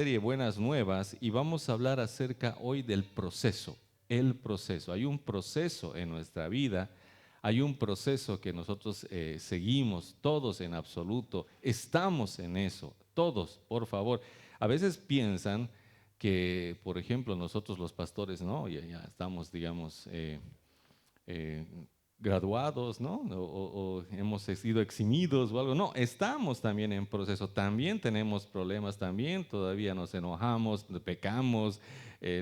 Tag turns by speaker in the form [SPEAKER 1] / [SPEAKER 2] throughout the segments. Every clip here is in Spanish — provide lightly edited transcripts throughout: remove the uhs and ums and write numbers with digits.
[SPEAKER 1] Serie Buenas Nuevas y vamos a hablar acerca hoy del proceso, el proceso. Hay un proceso en nuestra vida, hay un proceso que nosotros seguimos, todos en absoluto, estamos en eso, todos, por favor. A veces piensan que, por ejemplo, nosotros los pastores, no, ya estamos, digamos, eh, graduados, ¿no? O hemos sido eximidos o algo. No, estamos también en proceso, también tenemos problemas, también todavía nos enojamos, pecamos,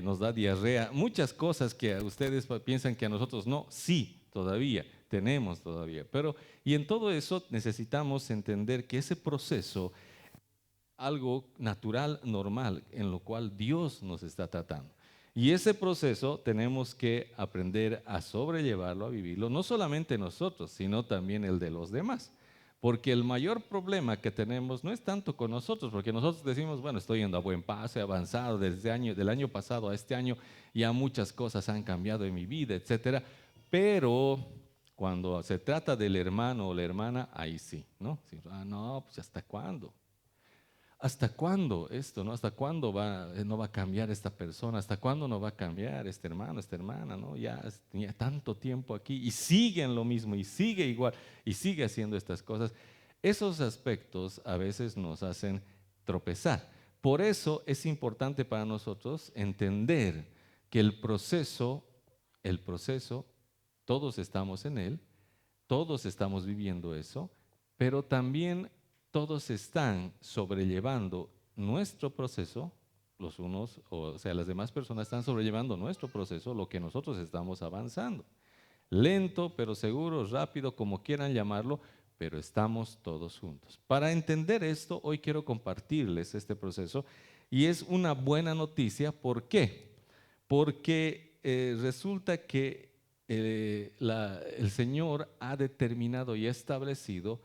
[SPEAKER 1] nos da diarrea, muchas cosas que ustedes piensan que a nosotros no, sí, todavía, tenemos todavía. Pero, y en todo eso necesitamos entender que ese proceso algo natural, normal, en lo cual Dios nos está tratando. Y ese proceso tenemos que aprender a sobrellevarlo, a vivirlo, no solamente nosotros, sino también el de los demás. Porque el mayor problema que tenemos no es tanto con nosotros, porque nosotros decimos, bueno, estoy yendo a buen paso, he avanzado del año pasado a este año, ya muchas cosas han cambiado en mi vida, etcétera. Pero cuando se trata del hermano o la hermana, ahí sí, ¿no? Sí, no, pues ¿hasta cuándo? ¿Hasta cuándo esto, no? ¿Hasta cuándo no va a cambiar esta persona? ¿Hasta cuándo no va a cambiar este hermano, esta hermana, no? Ya tenía tanto tiempo aquí y sigue en lo mismo y sigue igual y sigue haciendo estas cosas. Esos aspectos a veces nos hacen tropezar. Por eso es importante para nosotros entender que el proceso, todos estamos en él, todos estamos viviendo eso, pero también todos están sobrellevando nuestro proceso, los unos, o sea, las demás personas están sobrellevando nuestro proceso, lo que nosotros estamos avanzando. Lento, pero seguro, rápido, como quieran llamarlo, pero estamos todos juntos. Para entender esto, hoy quiero compartirles este proceso y es una buena noticia. ¿Por qué? Porque resulta que el Señor ha determinado y ha establecido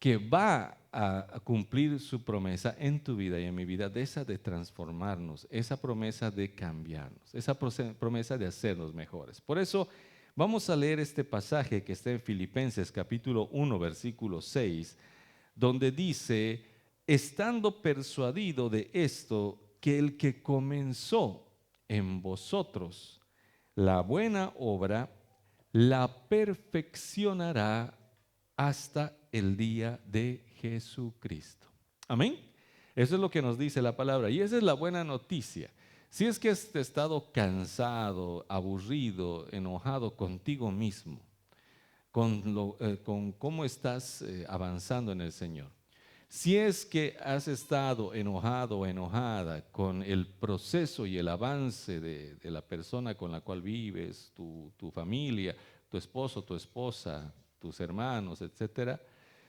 [SPEAKER 1] que va a cumplir su promesa en tu vida y en mi vida, de esa de transformarnos, esa promesa de cambiarnos, esa promesa de hacernos mejores. Por eso vamos a leer este pasaje que está en Filipenses capítulo 1, versículo 6, donde dice, estando persuadido de esto, que el que comenzó en vosotros la buena obra, la perfeccionará hasta el día de Jesucristo. Amén. Eso es lo que nos dice la palabra y esa es la buena noticia. Si es que has estado cansado, aburrido, enojado contigo mismo, con cómo estás avanzando en el Señor. Si es que has estado enojado o enojada con el proceso y el avance de la persona con la cual vives, tu familia, tu esposo, tu esposa, tus hermanos, etcétera,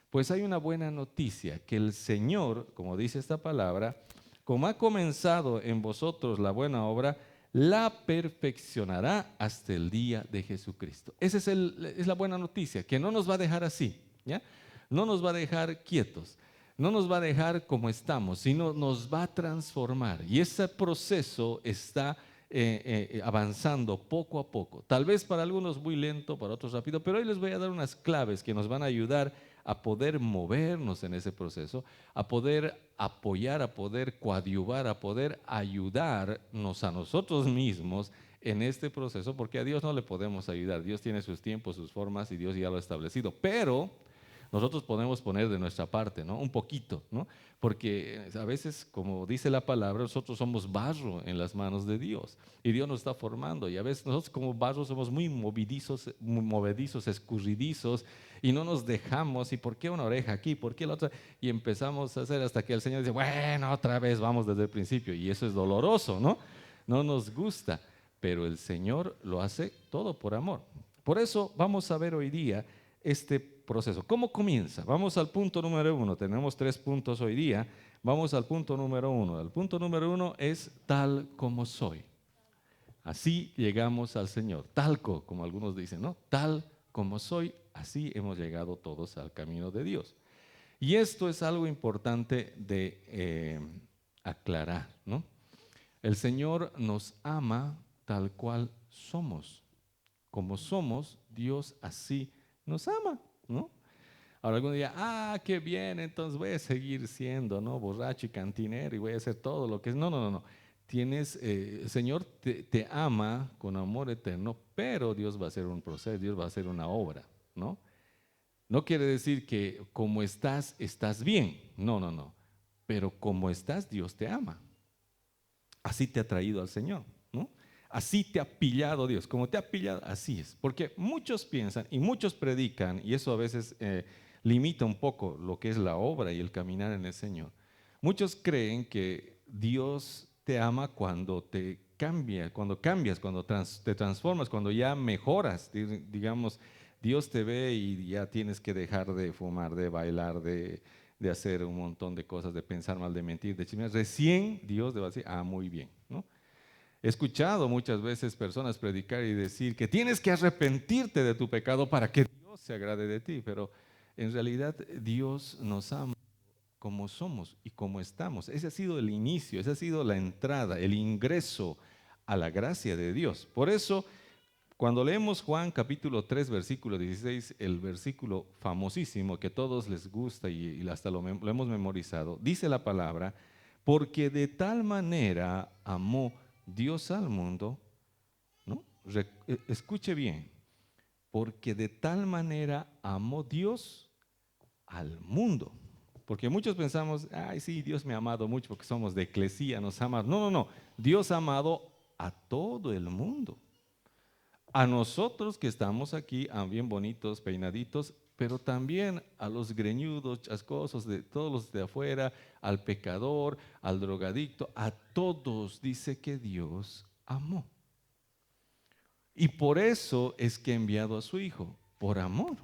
[SPEAKER 1] pues hay una buena noticia, que el Señor, como dice esta palabra, como ha comenzado en vosotros la buena obra, la perfeccionará hasta el día de Jesucristo. Esa es la buena noticia, que no nos va a dejar así, ¿ya? No nos va a dejar quietos, no nos va a dejar como estamos, sino nos va a transformar. Y ese proceso está avanzando poco a poco. Tal vez para algunos muy lento, para otros rápido, pero hoy les voy a dar unas claves que nos van a ayudar a poder movernos en ese proceso, a poder apoyar, a poder coadyuvar, a poder ayudarnos a nosotros mismos en este proceso, porque a Dios no le podemos ayudar. Dios tiene sus tiempos, sus formas y Dios ya lo ha establecido. Pero nosotros podemos poner de nuestra parte, ¿no? Un poquito, ¿no? Porque a veces, como dice la palabra, nosotros somos barro en las manos de Dios y Dios nos está formando y a veces nosotros como barro somos muy movedizos, escurridizos y no nos dejamos. ¿Y por qué una oreja aquí? ¿Por qué la otra? Y empezamos a hacer hasta que el Señor dice, bueno, otra vez vamos desde el principio y eso es doloroso, ¿no? No nos gusta, pero el Señor lo hace todo por amor. Por eso vamos a ver hoy día este proceso. ¿Cómo comienza? Vamos al punto número 1. Tenemos 3 puntos hoy día. Vamos al punto número 1. El punto número 1 es tal como soy. Así llegamos al Señor. Talco, como algunos dicen, ¿no? Tal como soy, así hemos llegado todos al camino de Dios. Y esto es algo importante de aclarar, ¿no? El Señor nos ama tal cual somos. Como somos, Dios así nos ama, ¿no? Ahora alguno diría, qué bien, entonces voy a seguir siendo, ¿no? Borracho y cantinero y voy a hacer todo lo que es. No, no, no, no. El Señor te ama con amor eterno, pero Dios va a hacer un proceso, Dios va a hacer una obra, ¿no? No quiere decir que como estás, estás bien. No, no, no. Pero como estás, Dios te ama. Así te ha traído al Señor, ¿no? Así te ha pillado Dios. Como te ha pillado, así es. Porque muchos piensan y muchos predican, y eso a veces limita un poco lo que es la obra y el caminar en el Señor. Muchos creen que Dios te ama cuando te cambia, cuando cambias, cuando te transformas, cuando ya mejoras. Digamos, Dios te ve y ya tienes que dejar de fumar, de bailar, de hacer un montón de cosas, de pensar mal, de mentir, de chismear. Recién Dios te va a decir, muy bien, ¿no? He escuchado muchas veces personas predicar y decir que tienes que arrepentirte de tu pecado para que Dios se agrade de ti, pero en realidad Dios nos ama como somos y como estamos. Ese ha sido el inicio, esa ha sido la entrada, el ingreso a la gracia de Dios. Por eso, cuando leemos Juan capítulo 3, versículo 16, el versículo famosísimo que a todos les gusta y hasta lo hemos memorizado, dice la palabra, porque de tal manera amó Dios al mundo, ¿no? Escuche bien, porque de tal manera amó Dios al mundo. Porque muchos pensamos, sí, Dios me ha amado mucho porque somos de eclesía, nos ama. No, no, no, Dios ha amado a todo el mundo. A nosotros que estamos aquí, bien bonitos, peinaditos, pero también a los greñudos, chascosos, de todos los de afuera, al pecador, al drogadicto, a todos dice que Dios amó. Y por eso es que ha enviado a su Hijo, por amor.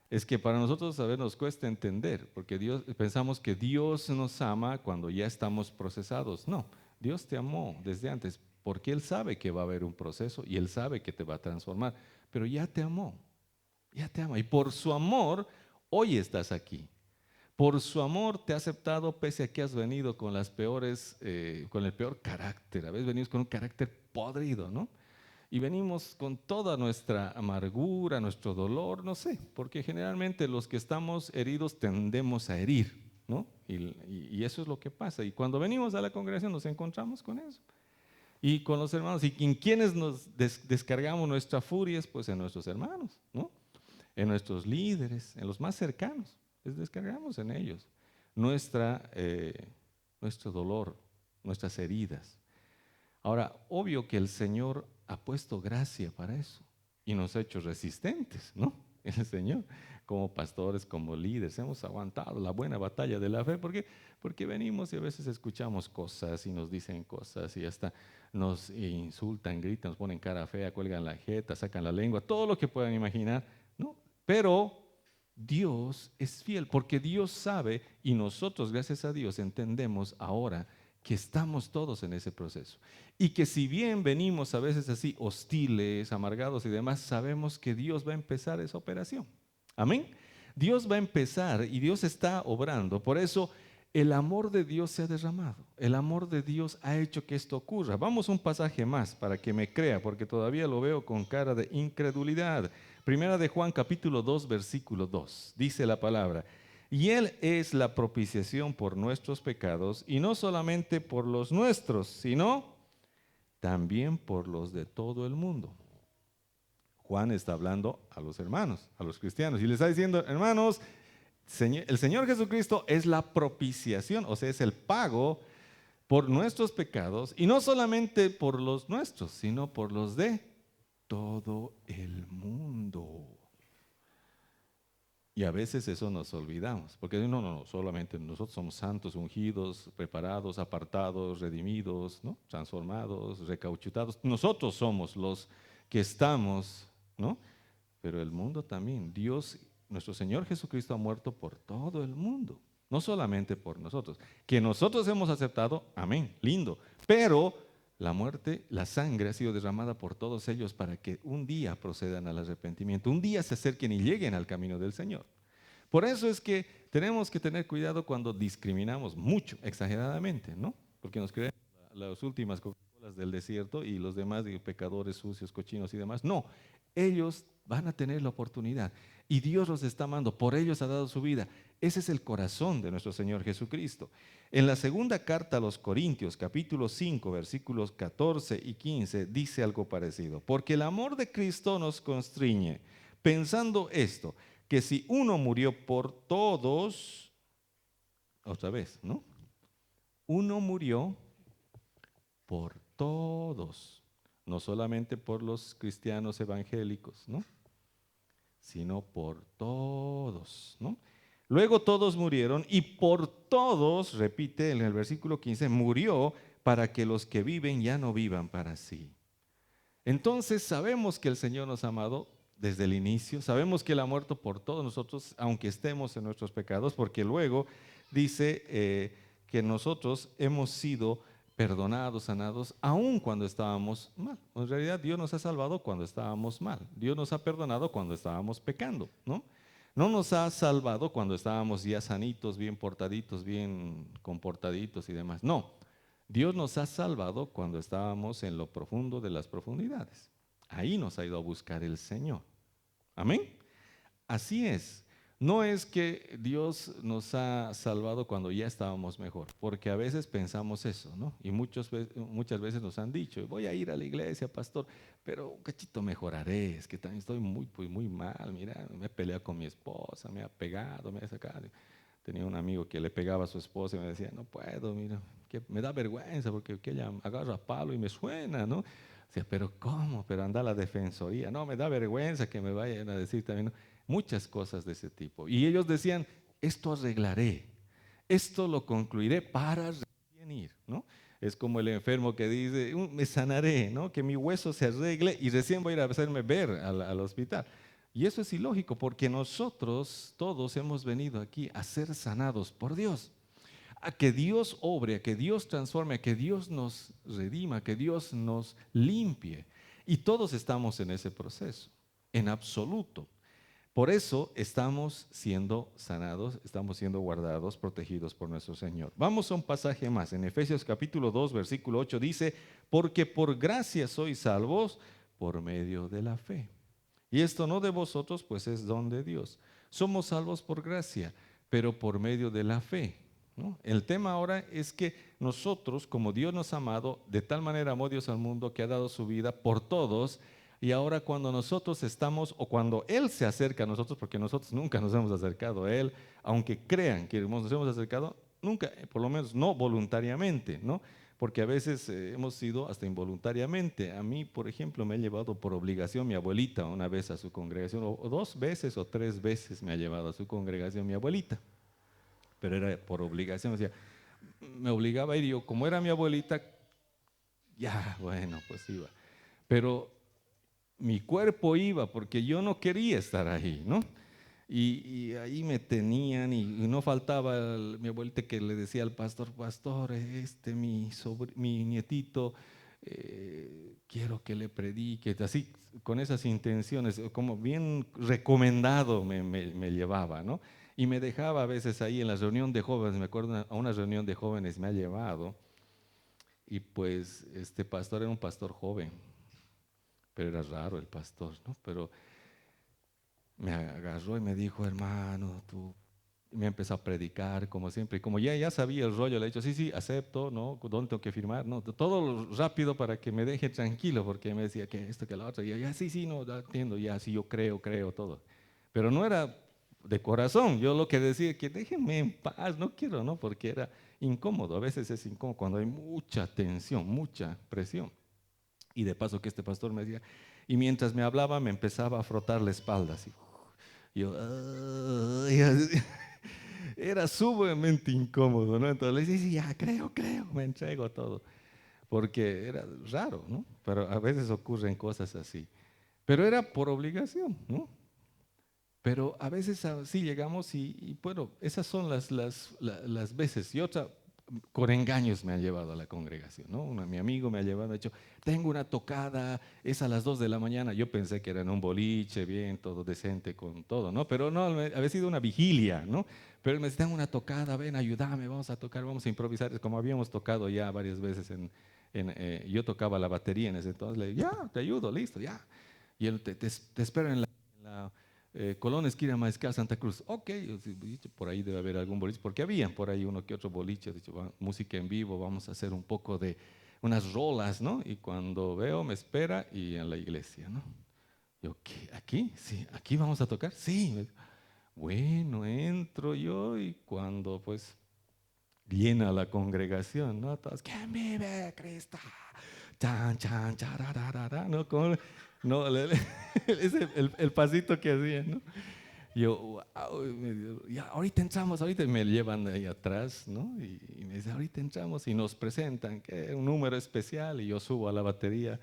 [SPEAKER 1] Es que para nosotros a veces nos cuesta entender, porque pensamos que Dios nos ama cuando ya estamos procesados. No, Dios te amó desde antes, porque Él sabe que va a haber un proceso y Él sabe que te va a transformar, pero ya te amó, ya te ama. Y por su amor, hoy estás aquí. Por su amor te ha aceptado pese a que has venido con con el peor carácter. A veces venimos con un carácter podrido, ¿no? Y venimos con toda nuestra amargura, nuestro dolor, no sé, porque generalmente los que estamos heridos tendemos a herir, ¿no? Y eso es lo que pasa. Y cuando venimos a la congregación nos encontramos con eso. Y con los hermanos, y en quienes nos descargamos nuestra furia, pues en nuestros hermanos, ¿no? En nuestros líderes, en los más cercanos, les descargamos en ellos nuestro dolor, nuestras heridas. Ahora, obvio que el Señor ha puesto gracia para eso y nos ha hecho resistentes, ¿no? El Señor, como pastores, como líderes, hemos aguantado la buena batalla de la fe. ¿Por qué? Porque venimos y a veces escuchamos cosas y nos dicen cosas y hasta nos insultan, gritan, nos ponen cara fea, cuelgan la jeta, sacan la lengua, todo lo que puedan imaginar, ¿no? Pero Dios es fiel porque Dios sabe y nosotros, gracias a Dios, entendemos ahora que estamos todos en ese proceso. Y que si bien venimos a veces así hostiles, amargados y demás, sabemos que Dios va a empezar esa operación. Amén. Dios va a empezar y Dios está obrando. Por eso el amor de Dios se ha derramado. El amor de Dios ha hecho que esto ocurra. Vamos a un pasaje más para que me crea, porque todavía lo veo con cara de incredulidad. Primera de Juan capítulo 2, versículo 2. Dice la palabra. Y Él es la propiciación por nuestros pecados, y no solamente por los nuestros, sino también por los de todo el mundo. Juan está hablando a los hermanos, a los cristianos, y les está diciendo, hermanos, el Señor Jesucristo es la propiciación, o sea, es el pago por nuestros pecados, y no solamente por los nuestros, sino por los de todo el mundo. Y a veces eso nos olvidamos, porque no, solamente nosotros somos santos, ungidos, preparados, apartados, redimidos, ¿no? Transformados, recauchutados. Nosotros somos los que estamos, ¿no? Pero el mundo también. Dios, nuestro Señor Jesucristo ha muerto por todo el mundo, no solamente por nosotros. Que nosotros hemos aceptado, amén, lindo. Pero la muerte, la sangre ha sido derramada por todos ellos para que un día procedan al arrepentimiento, un día se acerquen y lleguen al camino del Señor. Por eso es que tenemos que tener cuidado cuando discriminamos mucho, exageradamente, ¿no? Porque nos creemos las últimas Coca-Colas del desierto y los demás pecadores sucios, cochinos y demás. No, ellos van a tener la oportunidad. Y Dios los está amando, por ellos ha dado su vida. Ese es el corazón de nuestro Señor Jesucristo. En la segunda carta a los Corintios, capítulo 5, versículos 14 y 15, dice algo parecido. Porque el amor de Cristo nos constriñe, pensando esto, que si uno murió por todos, otra vez, ¿no? Uno murió por todos, no solamente por los cristianos evangélicos, ¿no? Sino por todos, ¿no? Luego todos murieron y por todos, repite en el versículo 15, murió para que los que viven ya no vivan para sí. Entonces sabemos que el Señor nos ha amado desde el inicio, sabemos que Él ha muerto por todos nosotros, aunque estemos en nuestros pecados, porque luego dice que nosotros hemos sido perdonados, sanados, aun cuando estábamos mal. En realidad Dios nos ha salvado cuando estábamos mal. Dios nos ha perdonado cuando estábamos pecando, ¿no? No nos ha salvado cuando estábamos ya sanitos, bien portaditos, bien comportaditos y demás. No, Dios nos ha salvado cuando estábamos en lo profundo de las profundidades. Ahí nos ha ido a buscar el Señor. Amén. Así es. No es que Dios nos ha salvado cuando ya estábamos mejor, porque a veces pensamos eso, ¿no? Y muchas veces nos han dicho, voy a ir a la iglesia, pastor, pero un cachito mejoraré, es que también estoy muy mal, mira, me he peleado con mi esposa, me ha pegado, me ha sacado. Tenía un amigo que le pegaba a su esposa y me decía, no puedo, mira, que me da vergüenza porque que ella agarra palo y me suena, ¿no? Decía, pero ¿cómo? Pero anda a la defensoría. No, me da vergüenza que me vayan a decir también, ¿no? Muchas cosas de ese tipo. Y ellos decían, esto arreglaré, esto lo concluiré para recién ir, ¿no? Es como el enfermo que dice, me sanaré, ¿no? Que mi hueso se arregle y recién voy a ir a hacerme ver al hospital. Y eso es ilógico porque nosotros todos hemos venido aquí a ser sanados por Dios, a que Dios obre, a que Dios transforme, a que Dios nos redima, a que Dios nos limpie. Y todos estamos en ese proceso, en absoluto. Por eso estamos siendo sanados, estamos siendo guardados, protegidos por nuestro Señor. Vamos a un pasaje más. En Efesios capítulo 2, versículo 8 dice, porque por gracia sois salvos por medio de la fe. Y esto no de vosotros, pues es don de Dios. Somos salvos por gracia, pero por medio de la fe, ¿no? El tema ahora es que nosotros, como Dios nos ha amado, de tal manera amó Dios al mundo que ha dado su vida por todos. Y ahora cuando nosotros estamos, o cuando Él se acerca a nosotros, porque nosotros nunca nos hemos acercado a Él, aunque crean que nos hemos acercado, nunca, por lo menos no voluntariamente, ¿no? Porque a veces hemos sido hasta involuntariamente. A mí, por ejemplo, me ha llevado por obligación mi abuelita una vez a su congregación, o 2 veces o 3 veces me ha llevado a su congregación mi abuelita, pero era por obligación, o sea, me obligaba a ir. Yo, como era mi abuelita, ya, bueno, pues iba. Pero mi cuerpo iba porque yo no quería estar ahí, ¿no? Y ahí me tenían y no faltaba mi abuelita que le decía al pastor, pastor, mi nietito, quiero que le predique, así con esas intenciones, como bien recomendado me llevaba, ¿no? Y me dejaba a veces ahí en la reunión de jóvenes, me acuerdo a una reunión de jóvenes me ha llevado, y pues este pastor era un pastor joven, pero era raro el pastor, ¿no? Pero me agarró y me dijo, hermano, tú, y me empezó a predicar como siempre, y como ya sabía el rollo, le he dicho, sí, sí, acepto, ¿no? ¿Dónde tengo que firmar? No, todo rápido para que me deje tranquilo, porque me decía que esto, que lo otro, y yo, ya, sí, sí, no, ya entiendo, ya, sí, yo creo todo. Pero no era de corazón, yo lo que decía es que déjenme en paz, no quiero, ¿no? Porque era incómodo, a veces es incómodo cuando hay mucha tensión, mucha presión. Y de paso que este pastor me decía, y mientras me hablaba me empezaba a frotar la espalda, así. Yo, "Ay", así. Era sumamente incómodo, ¿no? Entonces le decía, sí, ya, creo, me entrego todo. Porque era raro, ¿no? Pero a veces ocurren cosas así. Pero era por obligación, ¿no? Pero a veces así llegamos y bueno, esas son las veces. Y otra, con engaños me han llevado a la congregación, ¿no? Mi amigo me ha llevado, me ha dicho, tengo una tocada, es a las 2 de la mañana. Yo pensé que era en un boliche, bien, todo decente con todo, ¿no? Pero no, había sido una vigilia, ¿no? Pero él me decía, tengo una tocada, ven, ayúdame, vamos a tocar, vamos a improvisar. Como habíamos tocado ya varias veces yo tocaba la batería en ese entonces, le digo, ya, te ayudo, listo, ya. Y él te espero en la la Colón, esquina Mariscal, Santa Cruz. Ok, yo dije, por ahí debe haber algún boliche, porque había por ahí uno que otro boliche, dicho, música en vivo, vamos a hacer un poco de unas rolas, ¿no? Y cuando veo, me espera y en la iglesia, ¿no? Yo, ¿qué? ¿Aquí? Sí, ¿aquí vamos a tocar? Sí. Bueno, entro yo y cuando pues llena la congregación, ¿no? Todos, ¿quién vive, Cristo? Chan, chan, chararara, ¿no? No, es el pasito que hacían, ¿no? Yo, wow, ya, ahorita entramos, ahorita me llevan ahí atrás, ¿no? Y me dice, ahorita entramos y nos presentan que un número especial y yo subo a la batería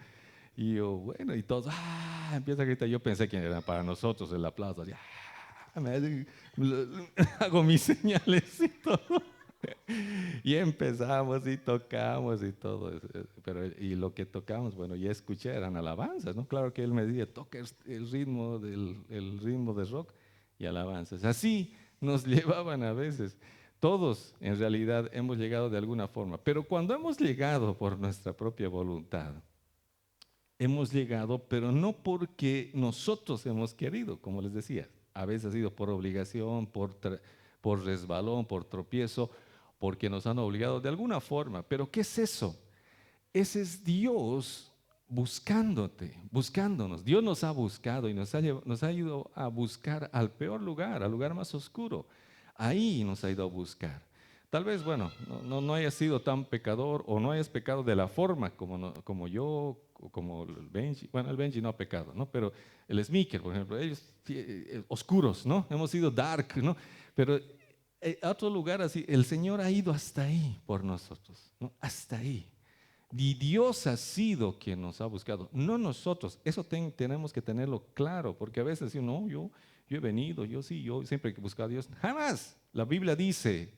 [SPEAKER 1] y yo, bueno, y todos, empieza a gritar. Yo pensé que era para nosotros el aplauso, ya, hago mis señales y todo. Y empezamos y tocamos y todo, pero y lo que tocamos, bueno, ya escuché, eran alabanzas, ¿no? Claro que él me decía, toca el ritmo el ritmo de rock y alabanzas. Así nos llevaban a veces. Todos en realidad hemos llegado de alguna forma, pero cuando hemos llegado por nuestra propia voluntad, hemos llegado, pero no porque nosotros hemos querido, como les decía, a veces ha sido por obligación, por resbalón, por tropiezo, porque nos han obligado de alguna forma. Pero ¿qué es eso? Ese es Dios buscándote, buscándonos. Dios nos ha buscado y nos ha ido a buscar al peor lugar, al lugar más oscuro. Ahí nos ha ido a buscar. Tal vez, bueno, no hayas sido tan pecador o no hayas pecado de la forma como yo, o como el Benji. Bueno, el Benji no ha pecado, ¿no? Pero el Smeaker, por ejemplo, ellos oscuros, ¿no? Hemos sido dark, ¿no? Pero a otro lugar así, el Señor ha ido hasta ahí por nosotros, ¿no? Hasta ahí. Y Dios ha sido quien nos ha buscado, no nosotros. Eso tenemos que tenerlo claro, porque a veces no, yo he venido, yo sí, yo siempre hay que buscar a Dios. Jamás. La Biblia dice,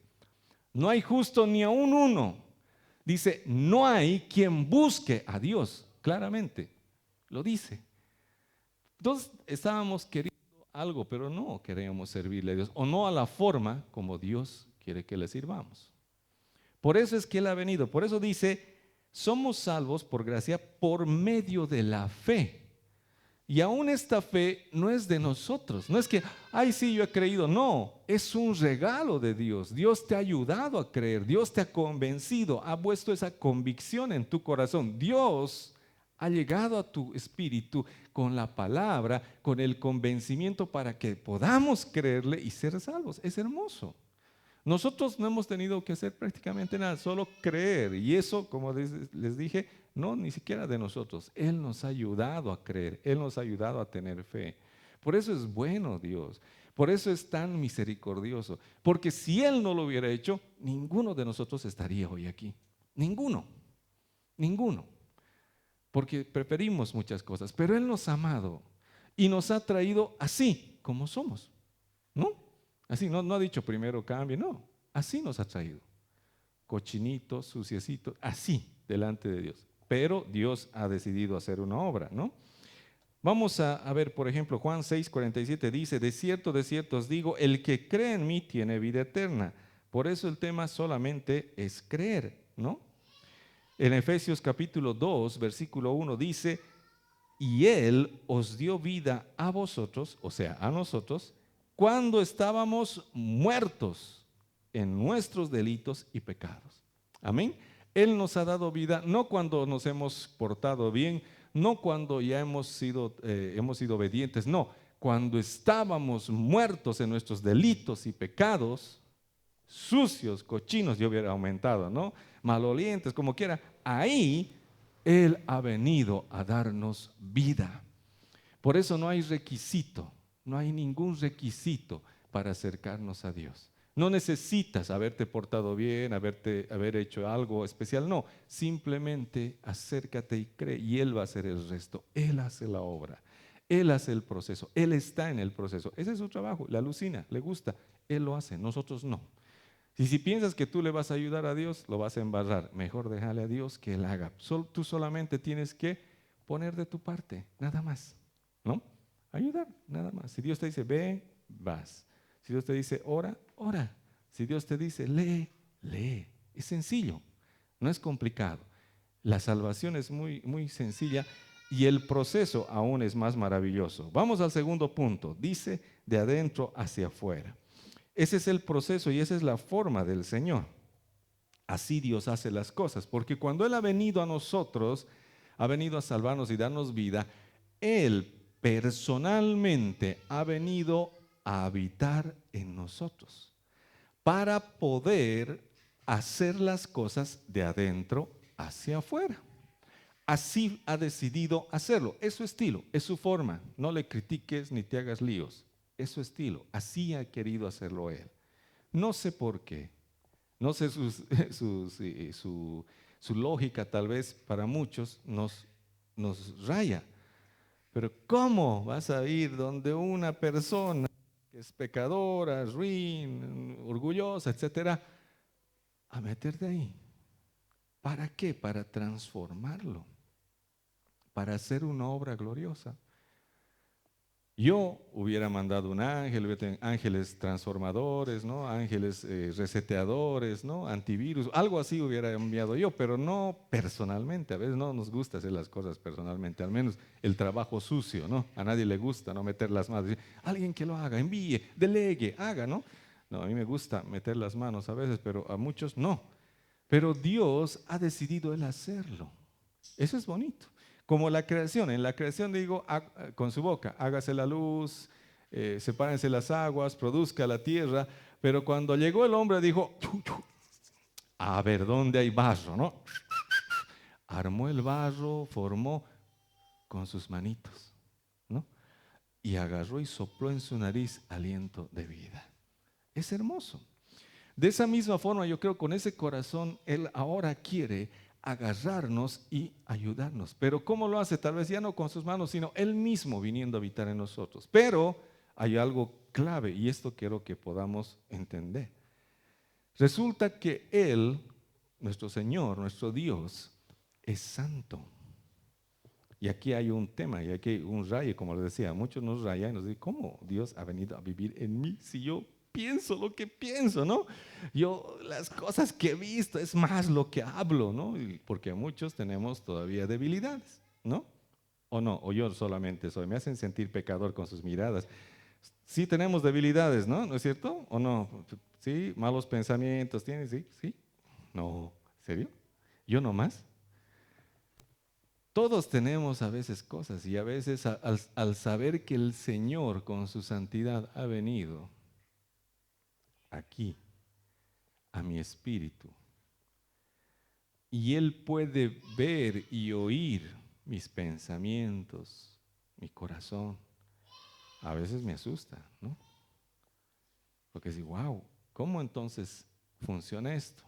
[SPEAKER 1] no hay justo ni aún uno. Dice, no hay quien busque a Dios, claramente. Lo dice. Entonces estábamos queriendo algo, pero no queríamos servirle a Dios, o no a la forma como Dios quiere que le sirvamos. Por eso es que Él ha venido. Por eso dice, somos salvos por gracia por medio de la fe. Y aún esta fe no es de nosotros. No es que, ay, sí, yo he creído. No, es un regalo de Dios. Dios te ha ayudado a creer. Dios te ha convencido. Ha puesto esa convicción en tu corazón. Dios ha llegado a tu espíritu con la palabra, con el convencimiento para que podamos creerle y ser salvos. Es hermoso. Nosotros no hemos tenido que hacer prácticamente nada, solo creer. Y eso, como les dije, no ni siquiera de nosotros. Él nos ha ayudado a creer, Él nos ha ayudado a tener fe. Por eso es bueno Dios, por eso es tan misericordioso. Porque si Él no lo hubiera hecho, ninguno de nosotros estaría hoy aquí. Ninguno, ninguno. Porque preferimos muchas cosas, pero Él nos ha amado y nos ha traído así como somos, ¿no? Así, no ha dicho primero cambie, no, así nos ha traído. Cochinitos, suciecitos, así, delante de Dios. Pero Dios ha decidido hacer una obra, ¿no? Vamos a ver, por ejemplo, Juan 6:47 dice, de cierto os digo, el que cree en mí tiene vida eterna. Por eso el tema solamente es creer, ¿no? En Efesios capítulo 2, versículo 1 dice, y Él os dio vida a vosotros, o sea, a nosotros, cuando estábamos muertos en nuestros delitos y pecados. Amén. Él nos ha dado vida no cuando nos hemos portado bien, no cuando ya hemos sido obedientes, no, cuando estábamos muertos en nuestros delitos y pecados, sucios, cochinos, yo hubiera aumentado, ¿no? Malolientes, como quiera, ahí Él ha venido a darnos vida. Por eso no hay requisito, no hay ningún requisito para acercarnos a Dios. No necesitas haberte portado bien, haber hecho algo especial, no. Simplemente acércate y cree y Él va a hacer el resto. Él hace la obra, Él hace el proceso, Él está en el proceso. Ese es su trabajo, le alucina, le gusta, Él lo hace, nosotros no. Y si piensas que tú le vas a ayudar a Dios, lo vas a embarrar. Mejor déjale a Dios que Él haga. Tú solamente tienes que poner de tu parte, nada más, ¿no? Ayudar, nada más. Si Dios te dice, ve, vas. Si Dios te dice, ora, ora. Si Dios te dice, lee, lee. Es sencillo, no es complicado. La salvación es muy, muy sencilla Y el proceso aún es más maravilloso. Vamos al segundo punto. Dice de adentro hacia afuera. Ese es el proceso y esa es la forma del Señor. Así Dios hace las cosas. Porque cuando Él ha venido a nosotros, ha venido a salvarnos y darnos vida, Él personalmente ha venido a habitar en nosotros para poder hacer las cosas de adentro hacia afuera. Así ha decidido hacerlo. Es su estilo, es su forma. No le critiques ni te hagas líos. Es su estilo. Así ha querido hacerlo Él. No sé por qué. No sé su lógica, tal vez para muchos nos raya. Pero ¿cómo vas a ir donde una persona que es pecadora, ruin, orgullosa, etcétera, a meterte ahí? ¿Para qué? Para transformarlo, para hacer una obra gloriosa. Yo hubiera mandado un ángel, ángeles transformadores, ¿no? Ángeles reseteadores, ¿no? Antivirus, algo así hubiera enviado yo, pero no personalmente. A veces no nos gusta hacer las cosas personalmente, al menos el trabajo sucio, ¿no? A nadie le gusta, ¿no? Meter las manos, decir, alguien que lo haga, envíe, delegue, haga, ¿no? No, a mí me gusta meter las manos a veces, pero a muchos no. Pero Dios ha decidido Él hacerlo. Eso es bonito. Como la creación, en la creación digo con su boca, hágase la luz, sepárense las aguas, produzca la tierra, pero cuando llegó el hombre dijo, a ver, ¿dónde hay barro? ¿No? Armó el barro, formó con sus manitos, ¿no? Y agarró y sopló en su nariz aliento de vida. Es hermoso. De esa misma forma, yo creo, con ese corazón, Él ahora quiere agarrarnos y ayudarnos. Pero ¿cómo lo hace? Tal vez ya no con sus manos, sino Él mismo viniendo a habitar en nosotros. Pero hay algo clave y esto quiero que podamos entender. Resulta que Él, nuestro Señor, nuestro Dios, es santo. Y aquí hay un tema, y aquí hay un rayo, como les decía, muchos nos rayan y nos dicen, ¿cómo Dios ha venido a vivir en mí si yo pienso lo que pienso, ¿no? Yo las cosas que he visto es más lo que hablo, ¿no? Porque muchos tenemos todavía debilidades, ¿no? ¿O no? O yo solamente soy, me hacen sentir pecador con sus miradas. Sí tenemos debilidades, ¿no? ¿No es cierto? ¿O no? Sí, malos pensamientos tienes, sí, sí. No, ¿serio? ¿Yo no más? Todos tenemos a veces cosas y a veces al saber que el Señor con su santidad ha venido aquí a mi espíritu y Él puede ver y oír mis pensamientos, mi corazón, a veces me asusta, ¿no? Porque digo, wow, ¿cómo entonces funciona esto?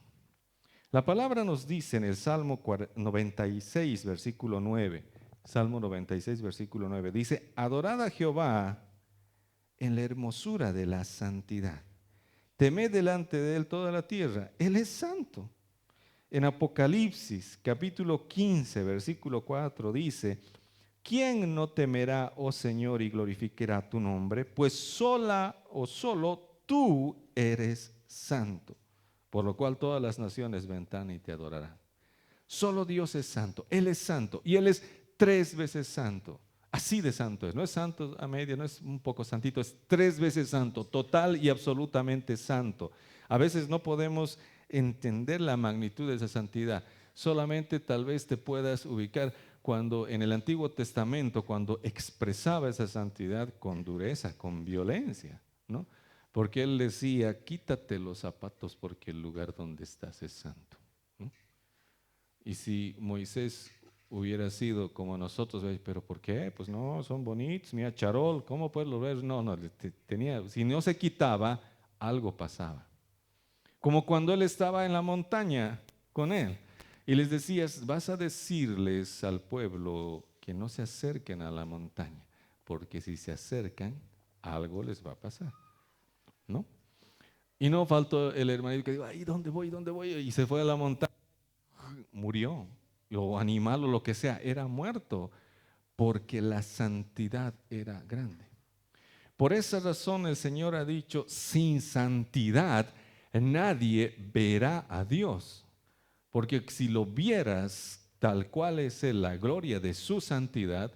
[SPEAKER 1] La palabra nos dice en el Salmo 96, versículo 9, Salmo 96, versículo 9, dice, adorad a Jehová en la hermosura de la santidad. Temed delante de Él toda la tierra. Él es santo. En Apocalipsis, capítulo 15, versículo 4, dice, ¿quién no temerá, oh Señor, y glorificará tu nombre? Pues sola o solo tú eres santo. Por lo cual todas las naciones vendrán y te adorarán. Solo Dios es santo, Él es santo y Él es 3 veces santo. Así de santo es, no es santo a media, no es un poco santito, es 3 veces santo, total y absolutamente santo. A veces no podemos entender la magnitud de esa santidad. Solamente tal vez te puedas ubicar cuando en el Antiguo Testamento, cuando expresaba esa santidad con dureza, con violencia, ¿no? Porque Él decía, quítate los zapatos porque el lugar donde estás es santo, ¿no? Y si Moisés hubiera sido como nosotros, pero ¿por qué? Pues no, son bonitos, mira, charol, ¿cómo puedes lo ver? No, no, tenía, si no se quitaba, algo pasaba. Como cuando Él estaba en la montaña con Él y les decías, vas a decirles al pueblo que no se acerquen a la montaña, porque si se acercan, algo les va a pasar, ¿no? Y no faltó el hermanito que dijo, ay, ¿dónde voy? ¿Dónde voy? Y se fue a la montaña, murió, o animal o lo que sea, era muerto, porque la santidad era grande. Por esa razón el Señor ha dicho, sin santidad nadie verá a Dios, porque si lo vieras tal cual es Él, la gloria de su santidad,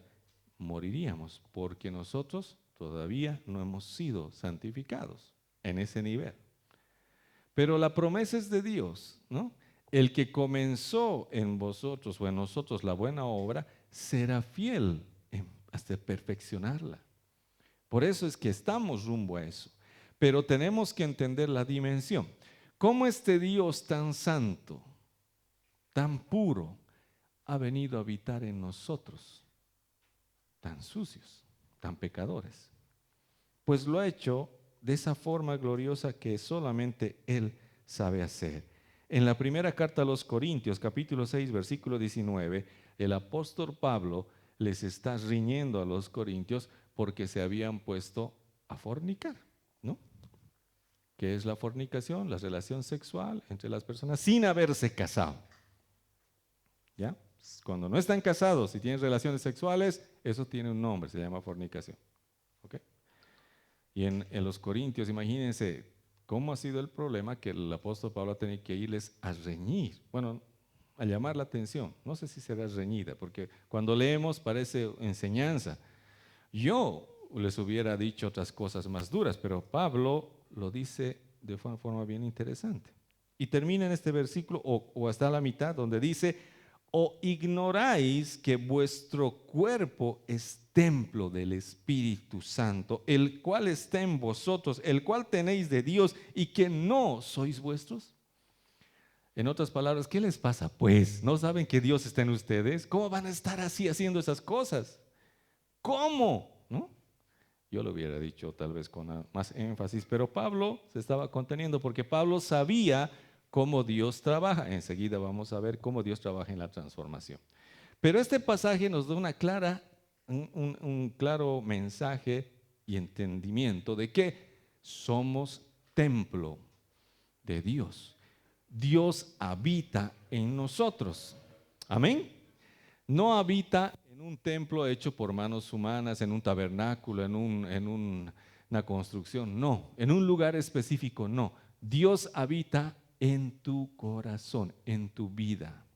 [SPEAKER 1] moriríamos, porque nosotros todavía no hemos sido santificados en ese nivel. Pero la promesa es de Dios, ¿no? El que comenzó en vosotros o en nosotros la buena obra, será fiel hasta perfeccionarla. Por eso es que estamos rumbo a eso. Pero tenemos que entender la dimensión. ¿Cómo este Dios tan santo, tan puro, ha venido a habitar en nosotros, tan sucios, tan pecadores? Pues lo ha hecho de esa forma gloriosa que solamente Él sabe hacer. En la primera carta a los Corintios, capítulo 6, versículo 19, el apóstol Pablo les está riñendo a los corintios porque se habían puesto a fornicar, ¿no? ¿Qué es la fornicación? La relación sexual entre las personas sin haberse casado. ¿Ya? Cuando no están casados y tienen relaciones sexuales, eso tiene un nombre, se llama fornicación. ¿Ok? Y en los Corintios, imagínense cómo ha sido el problema que el apóstol Pablo ha tenido que irles a reñir, bueno, a llamar la atención. No sé si será reñida, porque cuando leemos parece enseñanza. Yo les hubiera dicho otras cosas más duras, pero Pablo lo dice de una forma bien interesante. Y termina en este versículo, o hasta la mitad, donde dice: ¿o ignoráis que vuestro cuerpo es templo del Espíritu Santo, el cual está en vosotros, el cual tenéis de Dios y que no sois vuestros? En otras palabras, ¿qué les pasa? Pues, ¿no saben que Dios está en ustedes? ¿Cómo van a estar así haciendo esas cosas? ¿Cómo? ¿No? Yo lo hubiera dicho tal vez con más énfasis, pero Pablo se estaba conteniendo porque Pablo sabía cómo Dios trabaja. Enseguida vamos a ver cómo Dios trabaja en la transformación. Pero este pasaje nos da un claro mensaje y entendimiento de que somos templo de Dios. Dios habita en nosotros. Amén. No habita en un templo hecho por manos humanas, en un tabernáculo, una construcción, no. En un lugar específico, no. Dios habita en tu corazón, en tu vida.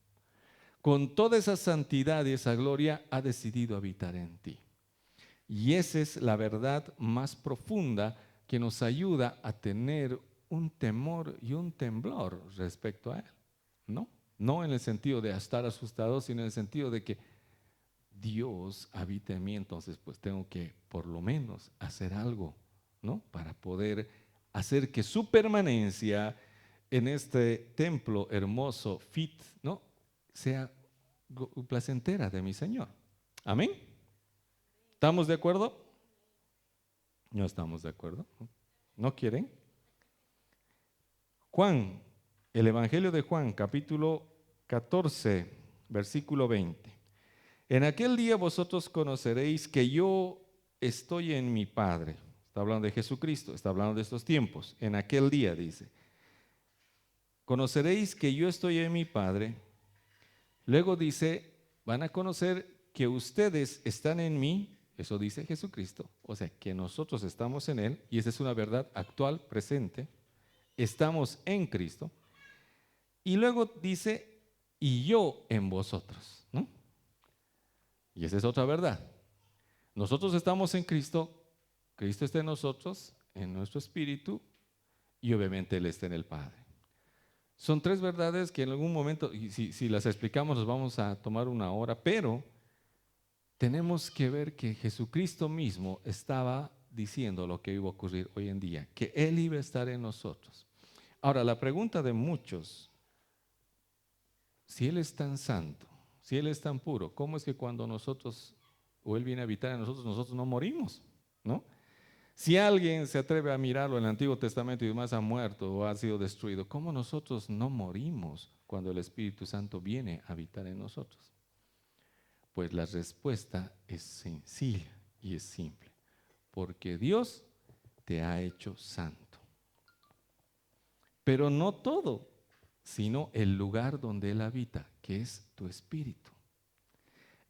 [SPEAKER 1] Con toda esa santidad y esa gloria ha decidido habitar en ti. Y esa es la verdad más profunda que nos ayuda a tener un temor y un temblor respecto a Él, ¿no? No en el sentido de estar asustado, sino en el sentido de que Dios habita en mí, entonces pues tengo que por lo menos hacer algo, ¿no? Para poder hacer que su permanencia en este templo hermoso, ¿no? Sea placentera de mi Señor. Amén. ¿Estamos de acuerdo? No estamos de acuerdo. ¿No quieren? Juan, el Evangelio de Juan, capítulo 14, versículo 20. En aquel día vosotros conoceréis que yo estoy en mi Padre. Está hablando de Jesucristo, está hablando de estos tiempos. En aquel día dice: conoceréis que yo estoy en mi Padre. Luego dice: van a conocer que ustedes están en mí. Eso dice Jesucristo. O sea, que nosotros estamos en Él. Y esa es una verdad actual, presente. Estamos en Cristo. Y luego dice: y yo en vosotros, ¿no? Y esa es otra verdad. Nosotros estamos en Cristo, Cristo está en nosotros, en nuestro espíritu, y obviamente Él está en el Padre. Son tres verdades que en algún momento, y si las explicamos, nos vamos a tomar una hora, pero tenemos que ver que Jesucristo mismo estaba diciendo lo que iba a ocurrir hoy en día, que Él iba a estar en nosotros. Ahora, la pregunta de muchos: si Él es tan santo, si Él es tan puro, ¿cómo es que cuando nosotros, o Él viene a habitar en nosotros, nosotros no morimos? ¿No? Si alguien se atreve a mirarlo en el Antiguo Testamento y demás ha muerto o ha sido destruido, ¿cómo nosotros no morimos cuando el Espíritu Santo viene a habitar en nosotros? Pues la respuesta es sencilla y es simple: porque Dios te ha hecho santo. Pero no todo, sino el lugar donde Él habita, que es tu espíritu.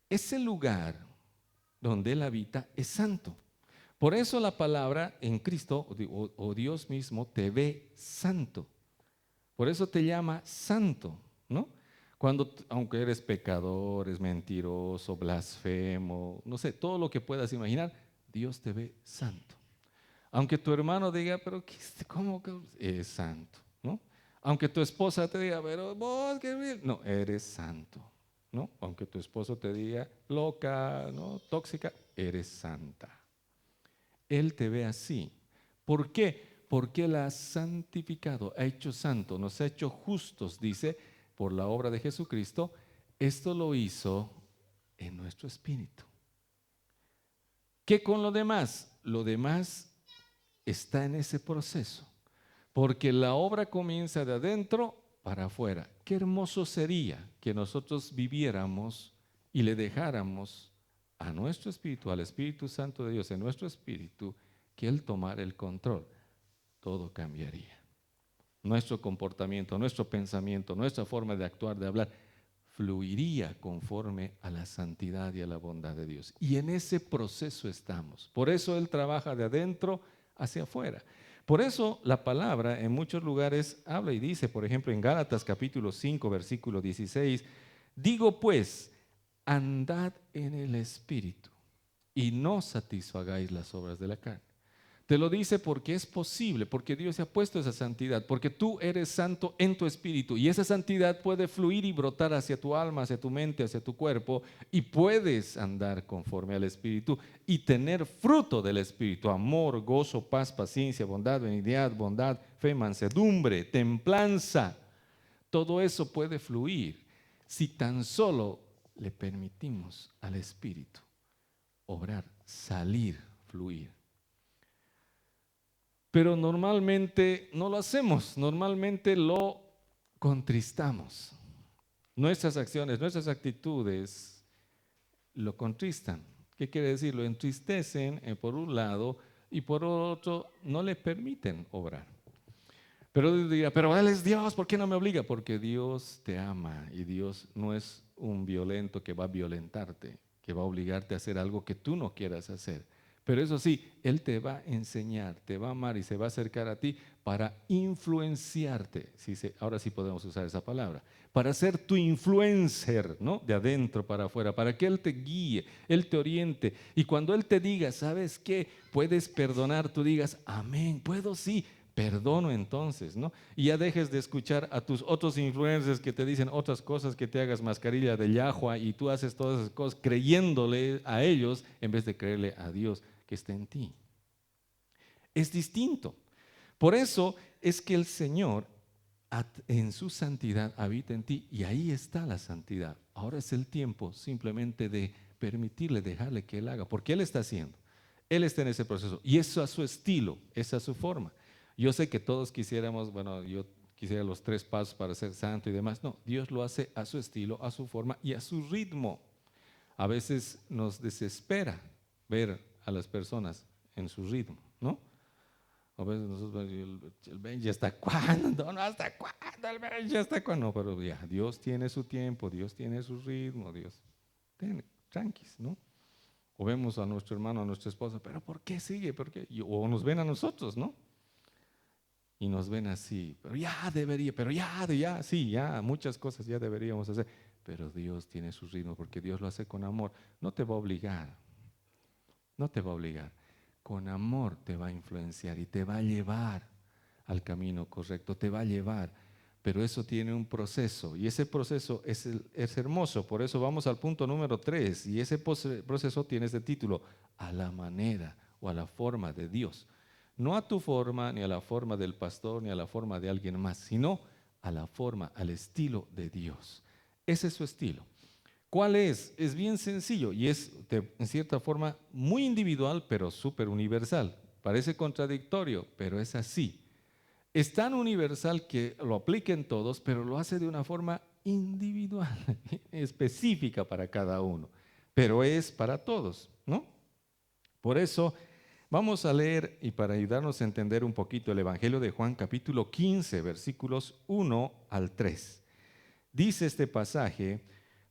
[SPEAKER 1] Ese lugar donde Él habita es santo. Por eso la palabra en Cristo, o Dios mismo, te ve santo. Por eso te llama santo, ¿no? Aunque eres pecador, eres mentiroso, blasfemo, no sé, todo lo que puedas imaginar, Dios te ve santo. Aunque tu hermano diga, pero ¿cómo que es santo? ¿No? Aunque tu esposa te diga, pero vos, qué bien, no, eres santo. ¿No? Aunque tu esposo te diga, loca, ¿no? Tóxica, eres santa. Él te ve así. ¿Por qué? Porque Él ha santificado, ha hecho santo, nos ha hecho justos, dice, por la obra de Jesucristo. Esto lo hizo en nuestro espíritu. ¿Qué con lo demás? Lo demás está en ese proceso, porque la obra comienza de adentro para afuera. Qué hermoso sería que nosotros viviéramos y le dejáramos a nuestro espíritu, al Espíritu Santo de Dios, en nuestro espíritu, que Él tomara el control. Todo cambiaría. Nuestro comportamiento, nuestro pensamiento, nuestra forma de actuar, de hablar, fluiría conforme a la santidad y a la bondad de Dios. Y en ese proceso estamos. Por eso Él trabaja de adentro hacia afuera. Por eso la palabra en muchos lugares habla y dice, por ejemplo en Gálatas capítulo 5, versículo 16, digo pues, andad en el Espíritu y no satisfagáis las obras de la carne. Te lo dice porque es posible, porque Dios se ha puesto esa santidad, porque tú eres santo en tu espíritu y esa santidad puede fluir y brotar hacia tu alma, hacia tu mente, hacia tu cuerpo y puedes andar conforme al espíritu y tener fruto del espíritu: amor, gozo, paz, paciencia, bondad, benignidad, bondad, fe, mansedumbre, templanza. Todo eso puede fluir si tan solo le permitimos al espíritu obrar, salir, fluir. Pero normalmente no lo hacemos, normalmente lo contristamos. Nuestras acciones, nuestras actitudes lo contristan. ¿Qué quiere decir? Lo entristecen por un lado y por otro no le permiten obrar. Pero dirá, pero Él es Dios, ¿por qué no me obliga? Porque Dios te ama y Dios no es un violento que va a violentarte, que va a obligarte a hacer algo que tú no quieras hacer. Pero eso sí, Él te va a enseñar, te va a amar y se va a acercar a ti para influenciarte. Ahora sí podemos usar esa palabra. Para ser tu influencer, ¿no? De adentro para afuera, para que Él te guíe, Él te oriente. Y cuando Él te diga, ¿sabes qué? Puedes perdonar, tú digas, amén, puedo, sí. Perdono entonces, ¿no? Y ya dejes de escuchar a tus otros influencers que te dicen otras cosas, que te hagas mascarilla de Yahua y tú haces todas esas cosas creyéndole a ellos en vez de creerle a Dios que está en ti. Es distinto. Por eso es que el Señor en su santidad habita en ti y ahí está la santidad. Ahora es el tiempo simplemente de permitirle, dejarle que Él haga, porque Él está haciendo. Él está en ese proceso y eso a su estilo, esa a su forma. Yo sé que todos quisiéramos, bueno, yo quisiera los 3 pasos para ser santo y demás. No, Dios lo hace a su estilo, a su forma y a su ritmo. A veces nos desespera ver a las personas en su ritmo, ¿no? A veces nosotros, el Benji, ¿hasta cuándo? No, ¿hasta cuándo el Benji? ¿Hasta cuándo? No, pero ya, Dios tiene su tiempo, Dios tiene su ritmo, Dios tiene, tranquis, ¿no? O vemos a nuestro hermano, a nuestra esposa, pero ¿por qué sigue? ¿Por qué? O nos ven a nosotros, ¿no? Y nos ven así, pero ya debería, pero ya, sí, ya, muchas cosas ya deberíamos hacer. Pero Dios tiene su ritmo porque Dios lo hace con amor. No te va a obligar, no te va a obligar. Con amor te va a influenciar y te va a llevar al camino correcto, te va a llevar. Pero eso tiene un proceso y ese proceso es hermoso. Por eso vamos al punto número 3 y ese proceso tiene este título: a la manera o a la forma de Dios. No a tu forma, ni a la forma del pastor, ni a la forma de alguien más, sino a la forma, al estilo de Dios. Ese es su estilo. ¿Cuál es? Es bien sencillo y es en cierta forma muy individual, pero súper universal. Parece contradictorio, pero es así. Es tan universal que lo apliquen todos, pero lo hace de una forma individual, específica para cada uno, pero es para todos, ¿no? Por eso vamos a leer, y para ayudarnos a entender un poquito, el Evangelio de Juan, capítulo 15, versículos 1 al 3. Dice este pasaje: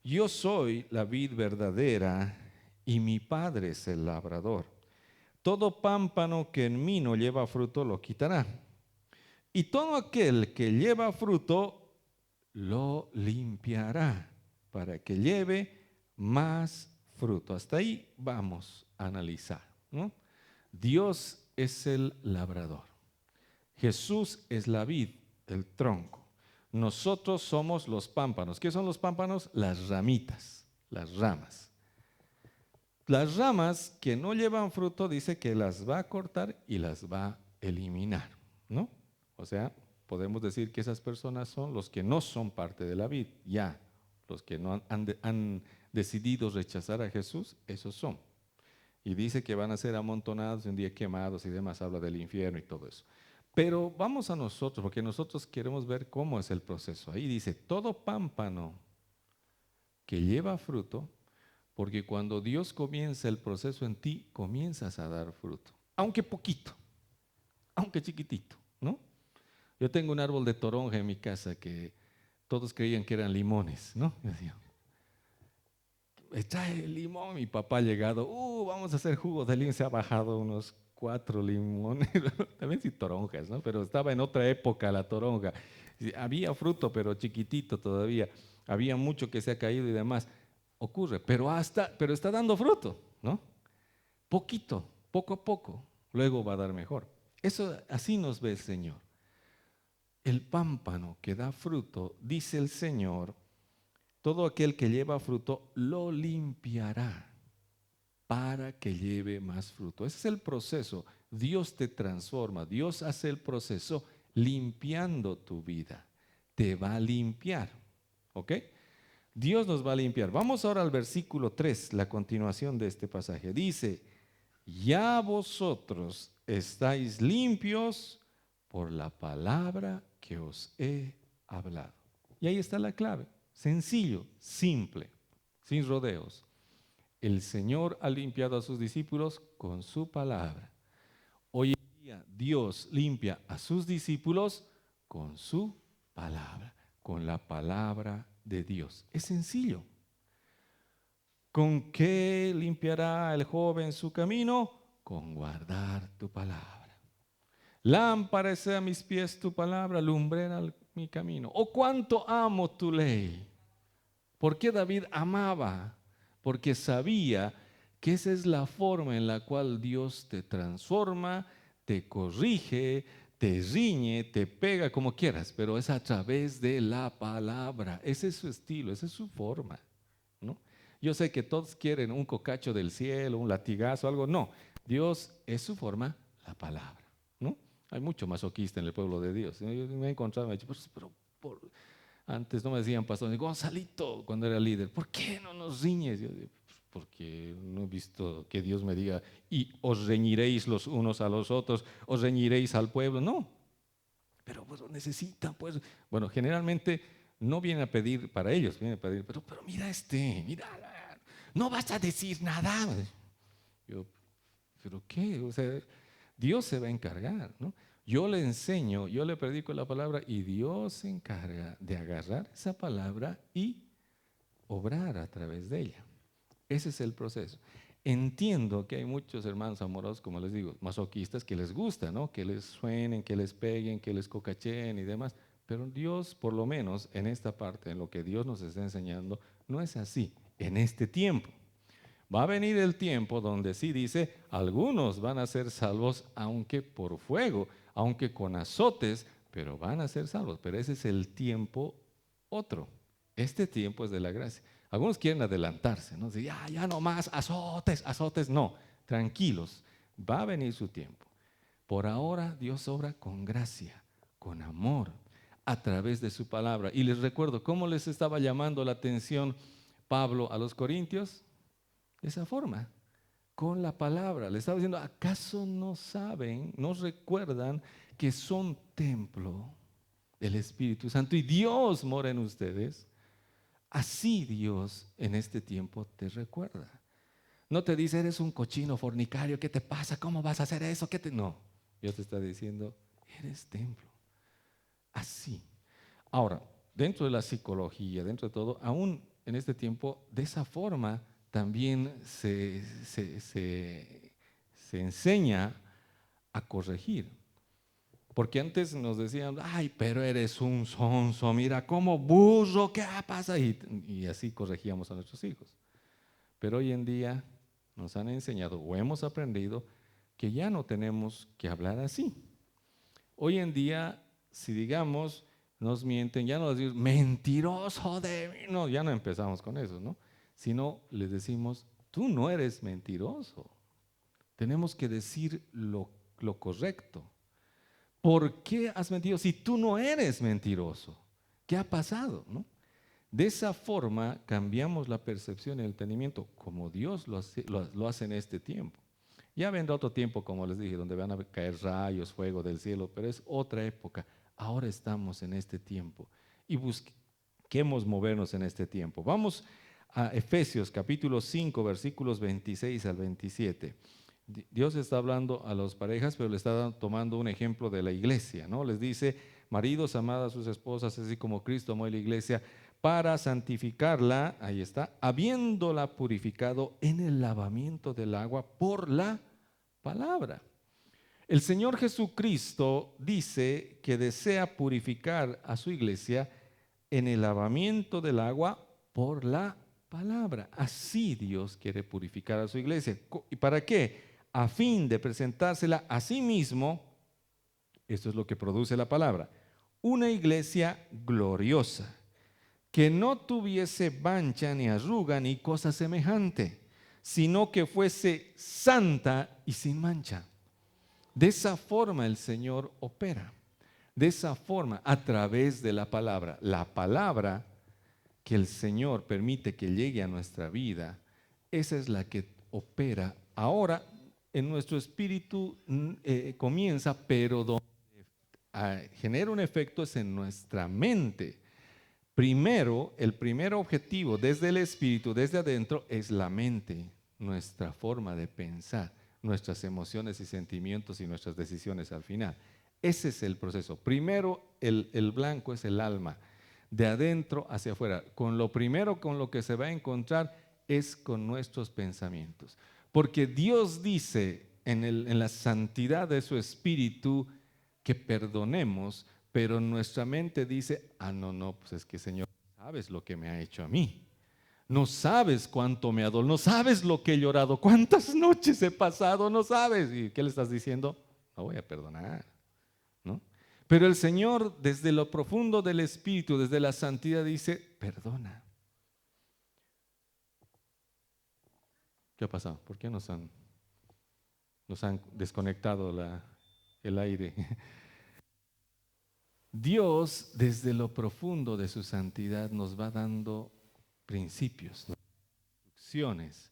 [SPEAKER 1] yo soy la vid verdadera y mi Padre es el labrador. Todo pámpano que en mí no lleva fruto lo quitará. Y todo aquel que lleva fruto lo limpiará para que lleve más fruto. Hasta ahí vamos a analizar, ¿no? Dios es el labrador. Jesús es la vid, el tronco. Nosotros somos los pámpanos. ¿Qué son los pámpanos? Las ramitas, las ramas. Las ramas que no llevan fruto dice que las va a cortar y las va a eliminar, ¿no? O sea, podemos decir que esas personas son los que no son parte de la vid, ya. Los que no han decidido rechazar a Jesús, esos son. Y dice que van a ser amontonados un día quemados y demás, habla del infierno y todo eso. Pero vamos a nosotros, porque nosotros queremos ver cómo es el proceso. Ahí dice, todo pámpano que lleva fruto, porque cuando Dios comienza el proceso en ti, comienzas a dar fruto. Aunque poquito, aunque chiquitito, ¿no? Yo tengo un árbol de toronja en mi casa que todos creían que eran limones, ¿no? Yo decía, trae el limón. Mi papá ha llegado, vamos a hacer jugo de limón. Se ha bajado unos 4 limones, también sí toronjas, ¿no? Pero estaba en otra época la toronja. Había fruto, pero chiquitito todavía. Había mucho que se ha caído y demás. Ocurre, pero está dando fruto, ¿no? Poquito, poco a poco. Luego va a dar mejor. Eso así nos ve el Señor. El pámpano que da fruto, dice el Señor, todo aquel que lleva fruto lo limpiará para que lleve más fruto. Ese es el proceso. Dios te transforma, Dios hace el proceso limpiando tu vida. Te va a limpiar, ¿ok? Dios nos va a limpiar. Vamos ahora al versículo 3, la continuación de este pasaje. Dice, ya vosotros estáis limpios por la palabra que os he hablado. Y ahí está la clave. Sencillo, simple, sin rodeos. El Señor ha limpiado a sus discípulos con su palabra. Hoy en día Dios limpia a sus discípulos con su palabra, con la palabra de Dios. Es sencillo. ¿Con qué limpiará el joven su camino? Con guardar tu palabra. Lámpara es a mis pies tu palabra, lumbrera mi camino. Oh, cuánto amo tu ley. ¿Por qué David amaba? Porque sabía que esa es la forma en la cual Dios te transforma, te corrige, te riñe, te pega como quieras, pero es a través de la palabra. Ese es su estilo, esa es su forma, ¿no? Yo sé que todos quieren un cocacho del cielo, un latigazo, algo. No, Dios es su forma, la palabra, ¿no? Hay mucho masoquista en el pueblo de Dios. Yo me he encontrado, me he dicho, pero antes no me decían pastor, Gonzalito, cuando era líder, ¿por qué no nos riñes? Yo digo, porque no he visto que Dios me diga, y os reñiréis los unos a los otros, os reñiréis al pueblo. No, pero pues lo necesitan, pues. Bueno, generalmente no viene a pedir para ellos, viene a pedir, pero mira mira, no vas a decir nada. Yo, ¿pero qué? O sea, Dios se va a encargar, ¿no? Yo le enseño, yo le predico la palabra y Dios se encarga de agarrar esa palabra y obrar a través de ella. Ese es el proceso. Entiendo que hay muchos hermanos amorosos, como les digo, masoquistas, que les gusta, ¿no? Que les suenen, que les peguen, que les cocacheen y demás. Pero Dios, por lo menos en esta parte, en lo que Dios nos está enseñando, no es así en este tiempo. Va a venir el tiempo donde sí dice, algunos van a ser salvos aunque por fuego, aunque con azotes, pero van a ser salvos. Pero ese es el tiempo otro. Este tiempo es de la gracia. Algunos quieren adelantarse, ¿no? Dicen, ya no más, azotes, azotes. No, tranquilos, va a venir su tiempo. Por ahora Dios obra con gracia, con amor, a través de su palabra. Y les recuerdo, ¿cómo les estaba llamando la atención Pablo a los corintios? De esa forma, con la palabra. Le estaba diciendo, ¿acaso no saben, no recuerdan que son templo del Espíritu Santo y Dios mora en ustedes? Así Dios en este tiempo te recuerda. No te dice, eres un cochino fornicario, ¿qué te pasa? ¿Cómo vas a hacer eso? No, Dios te está diciendo, eres templo. Así. Ahora, dentro de la psicología, dentro de todo, aún en este tiempo, de esa forma también se enseña a corregir. Porque antes nos decían, ay, pero eres un sonso, mira cómo burro, ¿qué pasa? Y así corregíamos a nuestros hijos. Pero hoy en día nos han enseñado o hemos aprendido que ya no tenemos que hablar así. Hoy en día, si digamos, nos mienten, ya no les decimos, mentiroso de mí. No, ya no empezamos con eso, ¿no? Sino les decimos, tú no eres mentiroso. Tenemos que decir lo correcto. ¿Por qué has mentido si tú no eres mentiroso? ¿Qué ha pasado? ¿No? De esa forma cambiamos la percepción y el entendimiento como Dios lo hace en este tiempo. Ya vendrá otro tiempo, como les dije, donde van a caer rayos, fuego del cielo, pero es otra época. Ahora estamos en este tiempo y busquemos movernos en este tiempo. Vamos a Efesios capítulo 5, versículos 26 al 27. Dios está hablando a las parejas, pero le está tomando un ejemplo de la iglesia, ¿no? Les dice, maridos, amad a sus esposas, así como Cristo amó a la iglesia, para santificarla, ahí está, habiéndola purificado en el lavamiento del agua por la palabra. El Señor Jesucristo dice que desea purificar a su iglesia en el lavamiento del agua por la palabra. Así Dios quiere purificar a su iglesia. ¿Y para qué? A fin de presentársela a sí mismo, esto es lo que produce la palabra, una iglesia gloriosa, que no tuviese mancha ni arruga ni cosa semejante, sino que fuese santa y sin mancha. De esa forma el Señor opera, de esa forma, a través de la palabra. La palabra que el Señor permite que llegue a nuestra vida, esa es la que opera ahora en nuestro espíritu. Comienza, pero donde genera un efecto es en nuestra mente. Primero, el primer objetivo desde el espíritu, desde adentro, es la mente, nuestra forma de pensar, nuestras emociones y sentimientos y nuestras decisiones al final. Ese es el proceso. Primero, el blanco es el alma, de adentro hacia afuera. Con lo primero con lo que se va a encontrar es con nuestros pensamientos. Porque Dios dice en la santidad de su espíritu que perdonemos, pero nuestra mente dice, no, pues es que Señor, sabes lo que me ha hecho a mí. No sabes cuánto me ha dolido, no sabes lo que he llorado, cuántas noches he pasado, no sabes. ¿Y qué le estás diciendo? No voy a perdonar, ¿no? Pero el Señor, desde lo profundo del Espíritu, desde la santidad, dice, perdona. ¿Qué ha pasado? ¿Por qué nos han desconectado el aire? Dios, desde lo profundo de su santidad, nos va dando principios, instrucciones.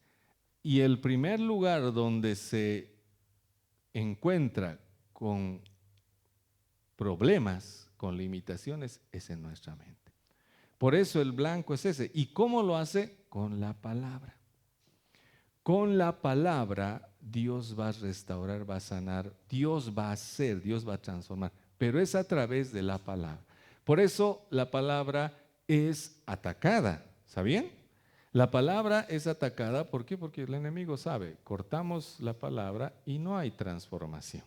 [SPEAKER 1] Y el primer lugar donde se encuentra con problemas, con limitaciones, es en nuestra mente. Por eso el blanco es ese. ¿Y cómo lo hace? Con la palabra. Con la palabra Dios va a restaurar, va a sanar, Dios va a hacer, Dios va a transformar, pero es a través de la palabra. Por eso la palabra es atacada, ¿sabían? La palabra es atacada, ¿por qué? Porque el enemigo sabe, cortamos la palabra y no hay transformación.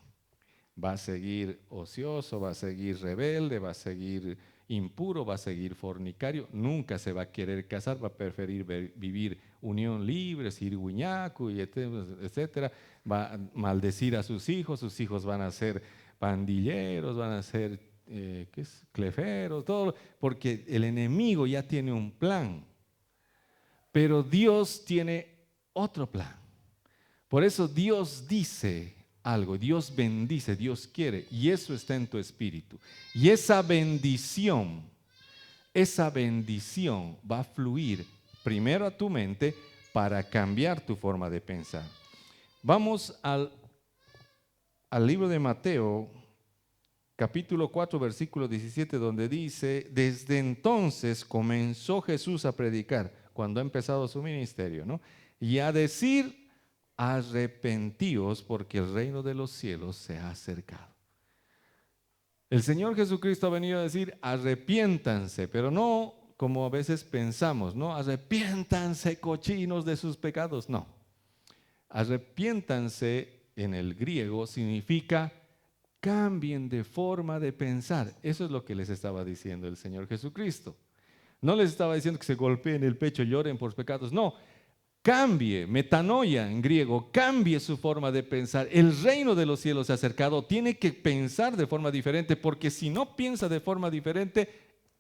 [SPEAKER 1] Va a seguir ocioso, va a seguir rebelde, va a seguir impuro, va a seguir fornicario, nunca se va a querer casar, va a preferir vivir unión libre, sirguñaco, y etcétera, va a maldecir a sus hijos van a ser pandilleros, van a ser cleferos, todo, porque el enemigo ya tiene un plan, pero Dios tiene otro plan. Por eso Dios dice algo, Dios bendice, Dios quiere, y eso está en tu espíritu. Y esa bendición va a fluir primero a tu mente para cambiar tu forma de pensar. Vamos al libro de Mateo, capítulo 4, versículo 17, donde dice, desde entonces comenzó Jesús a predicar, cuando ha empezado su ministerio, ¿no? Y a decir, arrepentíos porque el reino de los cielos se ha acercado. El Señor Jesucristo ha venido a decir, arrepiéntanse, pero no como a veces pensamos, no, arrepiéntanse cochinos de sus pecados, no. Arrepiéntanse en el griego significa Cambien de forma de pensar. Eso es lo que les estaba diciendo el Señor Jesucristo. No les estaba diciendo que se golpeen el pecho, lloren por pecados. No, cambie, metanoia en griego, cambie su forma de pensar. El reino de los cielos se ha acercado, tiene que pensar de forma diferente, porque si no piensa de forma diferente,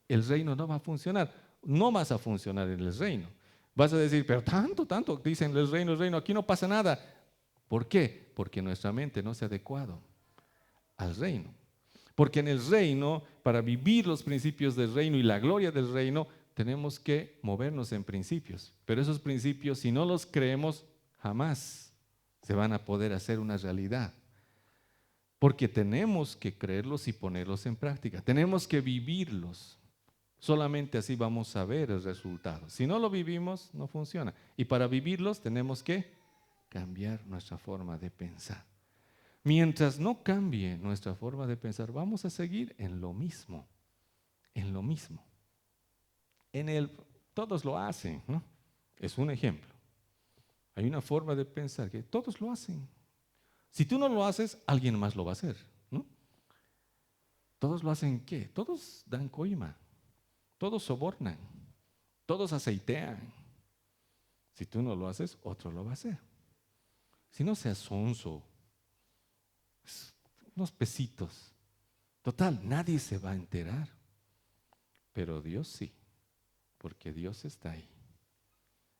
[SPEAKER 1] el reino no va a funcionar. No vas a funcionar en el reino. Vas a decir, pero tanto, dicen el reino, aquí no pasa nada. ¿Por qué? Porque nuestra mente no se ha adecuado al reino. Porque en el reino, para vivir los principios del reino y la gloria del reino, tenemos que movernos en principios. Pero esos principios, si no los creemos, jamás se van a poder hacer una realidad. Porque tenemos que creerlos y ponerlos en práctica. Tenemos que vivirlos. Solamente así vamos a ver el resultado. Si no lo vivimos, no funciona. Y para vivirlos tenemos que cambiar nuestra forma de pensar. Mientras no cambie nuestra forma de pensar, vamos a seguir en lo mismo, en lo mismo. Todos lo hacen, ¿no? Es un ejemplo. Hay una forma de pensar que todos lo hacen. Si tú no lo haces, alguien más lo va a hacer, ¿no? Todos lo hacen, ¿qué? Todos dan coima, todos sobornan, todos aceitean. Si tú no lo haces, otro lo va a hacer. Si no seas sonso, unos pesitos. Total, nadie se va a enterar. Pero Dios sí, porque Dios está ahí.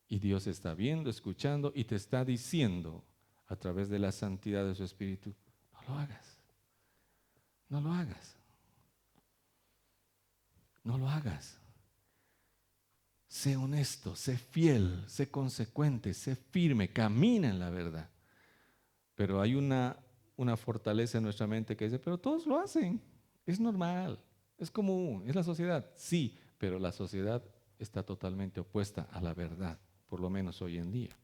[SPEAKER 1] Y Dios está viendo, escuchando y te está diciendo a través de la santidad de su Espíritu, no lo hagas, no lo hagas, no lo hagas. Sé honesto, sé fiel, sé consecuente, sé firme, camina en la verdad. Pero hay una fortaleza en nuestra mente que dice, pero todos lo hacen, es normal, es común, es la sociedad. Sí, pero la sociedad está totalmente opuesta a la verdad, por lo menos hoy en día.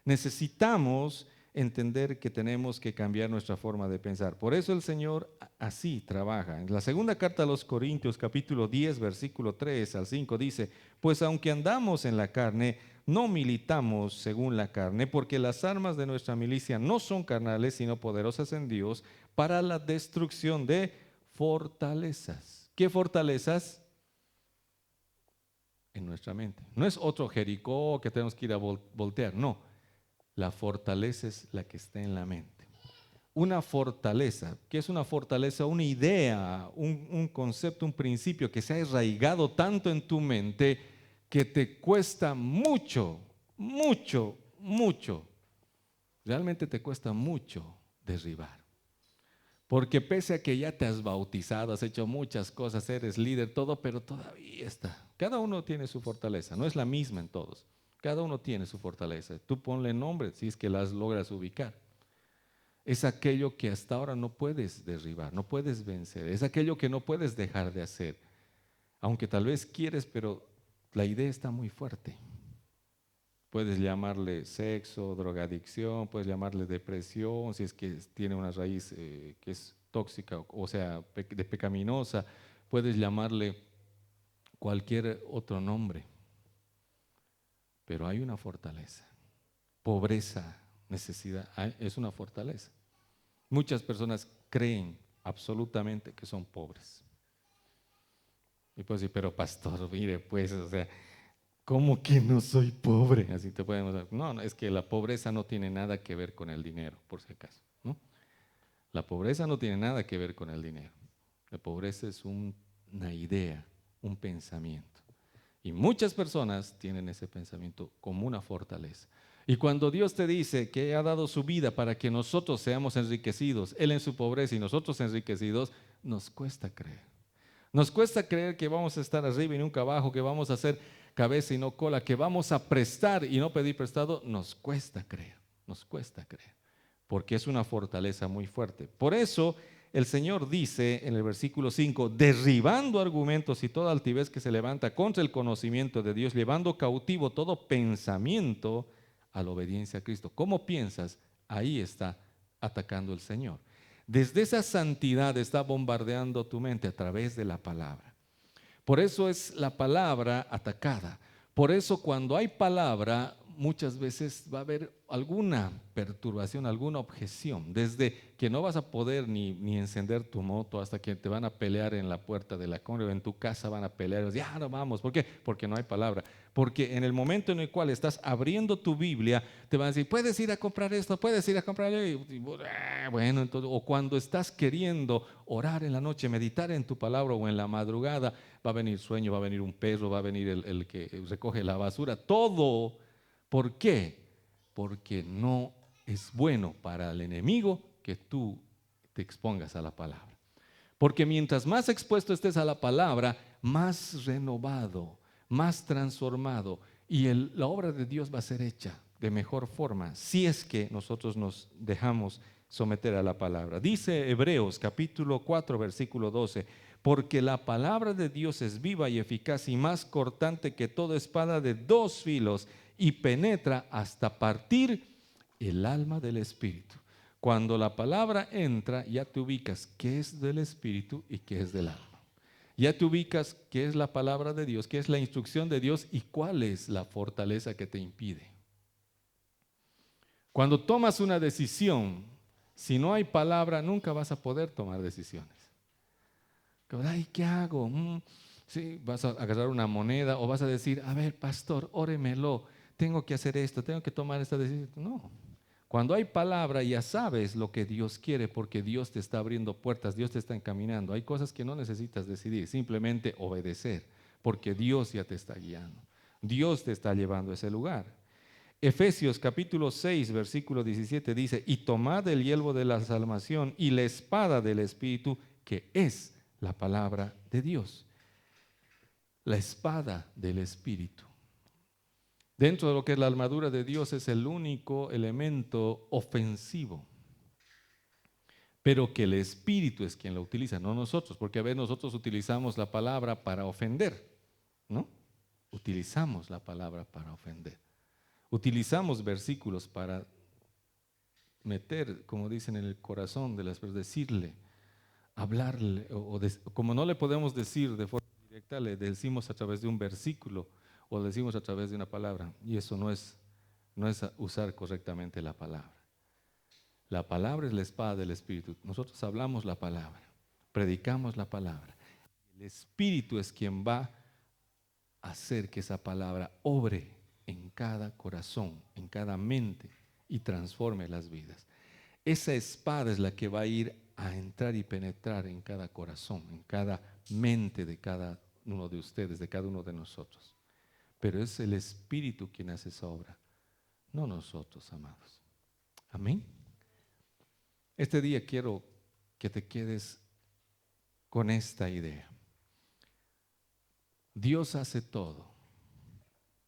[SPEAKER 1] Necesitamos entender que tenemos que cambiar nuestra forma de pensar. Por eso el Señor así trabaja. En la segunda carta a los Corintios, capítulo 10, versículo 3 al 5, dice, pues aunque andamos en la carne, no militamos según la carne, porque las armas de nuestra milicia no son carnales, sino poderosas en Dios para la destrucción de fortalezas. ¿Qué fortalezas? En nuestra mente. No es otro Jericó que tenemos que ir a voltear, no. La fortaleza es la que está en la mente. Una fortaleza, ¿qué es una fortaleza? Una idea, un concepto, un principio que se ha arraigado tanto en tu mente que te cuesta mucho, realmente te cuesta mucho derribar. Porque pese a que ya te has bautizado, has hecho muchas cosas, eres líder, todo, pero todavía está. Cada uno tiene su fortaleza, no es la misma en todos. Cada uno tiene su fortaleza. Tú ponle nombre si es que las logras ubicar. Es aquello que hasta ahora no puedes derribar, no puedes vencer. Es aquello que no puedes dejar de hacer. Aunque tal vez quieres, pero la idea está muy fuerte. Puedes llamarle sexo, drogadicción, puedes llamarle depresión, si es que tiene una raíz que es tóxica, o sea, de pecaminosa. Puedes llamarle cualquier otro nombre. Pero hay una fortaleza. Pobreza, necesidad, es una fortaleza. Muchas personas creen absolutamente que son pobres. Y pues decir, pero pastor, mire, pues, o sea, ¿cómo que no soy pobre? Así te podemos decir. No, es que la pobreza no tiene nada que ver con el dinero, por si acaso, ¿no? La pobreza no tiene nada que ver con el dinero. La pobreza es una idea, un pensamiento. Y muchas personas tienen ese pensamiento como una fortaleza. Y cuando Dios te dice que ha dado su vida para que nosotros seamos enriquecidos, Él en su pobreza y nosotros enriquecidos, nos cuesta creer. Nos cuesta creer que vamos a estar arriba y nunca abajo, que vamos a ser cabeza y no cola, que vamos a prestar y no pedir prestado. Nos cuesta creer, porque es una fortaleza muy fuerte. Por eso el Señor dice en el versículo 5, derribando argumentos y toda altivez que se levanta contra el conocimiento de Dios, llevando cautivo todo pensamiento a la obediencia a Cristo. ¿Cómo piensas? Ahí está atacando el Señor. Desde esa santidad está bombardeando tu mente a través de la palabra. Por eso es la palabra atacada. Por eso cuando hay palabra, muchas veces va a haber alguna perturbación, alguna objeción, desde que no vas a poder ni encender tu moto hasta que te van a pelear en la puerta de la compra, en tu casa van a pelear, y ya no vamos, ¿por qué? Porque no hay palabra, porque en el momento en el cual estás abriendo tu Biblia, te van a decir, puedes ir a comprar esto, puedes ir a comprar, bueno, entonces, o cuando estás queriendo orar en la noche, meditar en tu palabra o en la madrugada, va a venir sueño, va a venir un perro, va a venir el que recoge la basura, todo. ¿Por qué? Porque no es bueno para el enemigo que tú te expongas a la palabra. Porque mientras más expuesto estés a la palabra, más renovado, más transformado, y la obra de Dios va a ser hecha de mejor forma si es que nosotros nos dejamos someter a la palabra. Dice Hebreos capítulo 4 versículo 12, porque la palabra de Dios es viva y eficaz y más cortante que toda espada de dos filos y penetra hasta partir el alma del espíritu. Cuando la palabra entra, ya te ubicas qué es del espíritu y qué es del alma. Ya te ubicas qué es la palabra de Dios, qué es la instrucción de Dios y cuál es la fortaleza que te impide. Cuando tomas una decisión, si no hay palabra, nunca vas a poder tomar decisiones. Ay, ¿qué hago? Sí, vas a agarrar una moneda o vas a decir, a ver, pastor, óremelo, tengo que hacer esto, tengo que tomar esta decisión. No. Cuando hay palabra ya sabes lo que Dios quiere porque Dios te está abriendo puertas, Dios te está encaminando. Hay cosas que no necesitas decidir, simplemente obedecer, porque Dios ya te está guiando. Dios te está llevando a ese lugar. Efesios capítulo 6, versículo 17 dice, y tomad el yelmo de la salvación y la espada del Espíritu, que es la palabra de Dios. La espada del Espíritu. Dentro de lo que es la armadura de Dios es el único elemento ofensivo, pero que el Espíritu es quien lo utiliza, no nosotros, porque a veces nosotros utilizamos la palabra para ofender, ¿no? Utilizamos la palabra para ofender. Utilizamos versículos para meter, como dicen, en el corazón de las personas, decirle, hablarle, como no le podemos decir de forma directa, le decimos a través de un versículo o le decimos a través de una palabra, y eso no es usar correctamente la palabra. La palabra es la espada del Espíritu. Nosotros hablamos la palabra, predicamos la palabra. El Espíritu es quien va a hacer que esa palabra obre en cada corazón, en cada mente y transforme las vidas. Esa espada es la que va a ir a entrar y penetrar en cada corazón, en cada mente de cada uno de ustedes, de cada uno de nosotros. Pero es el Espíritu quien hace esa obra, no nosotros, amados. Amén. Este día quiero que te quedes con esta idea. Dios hace todo.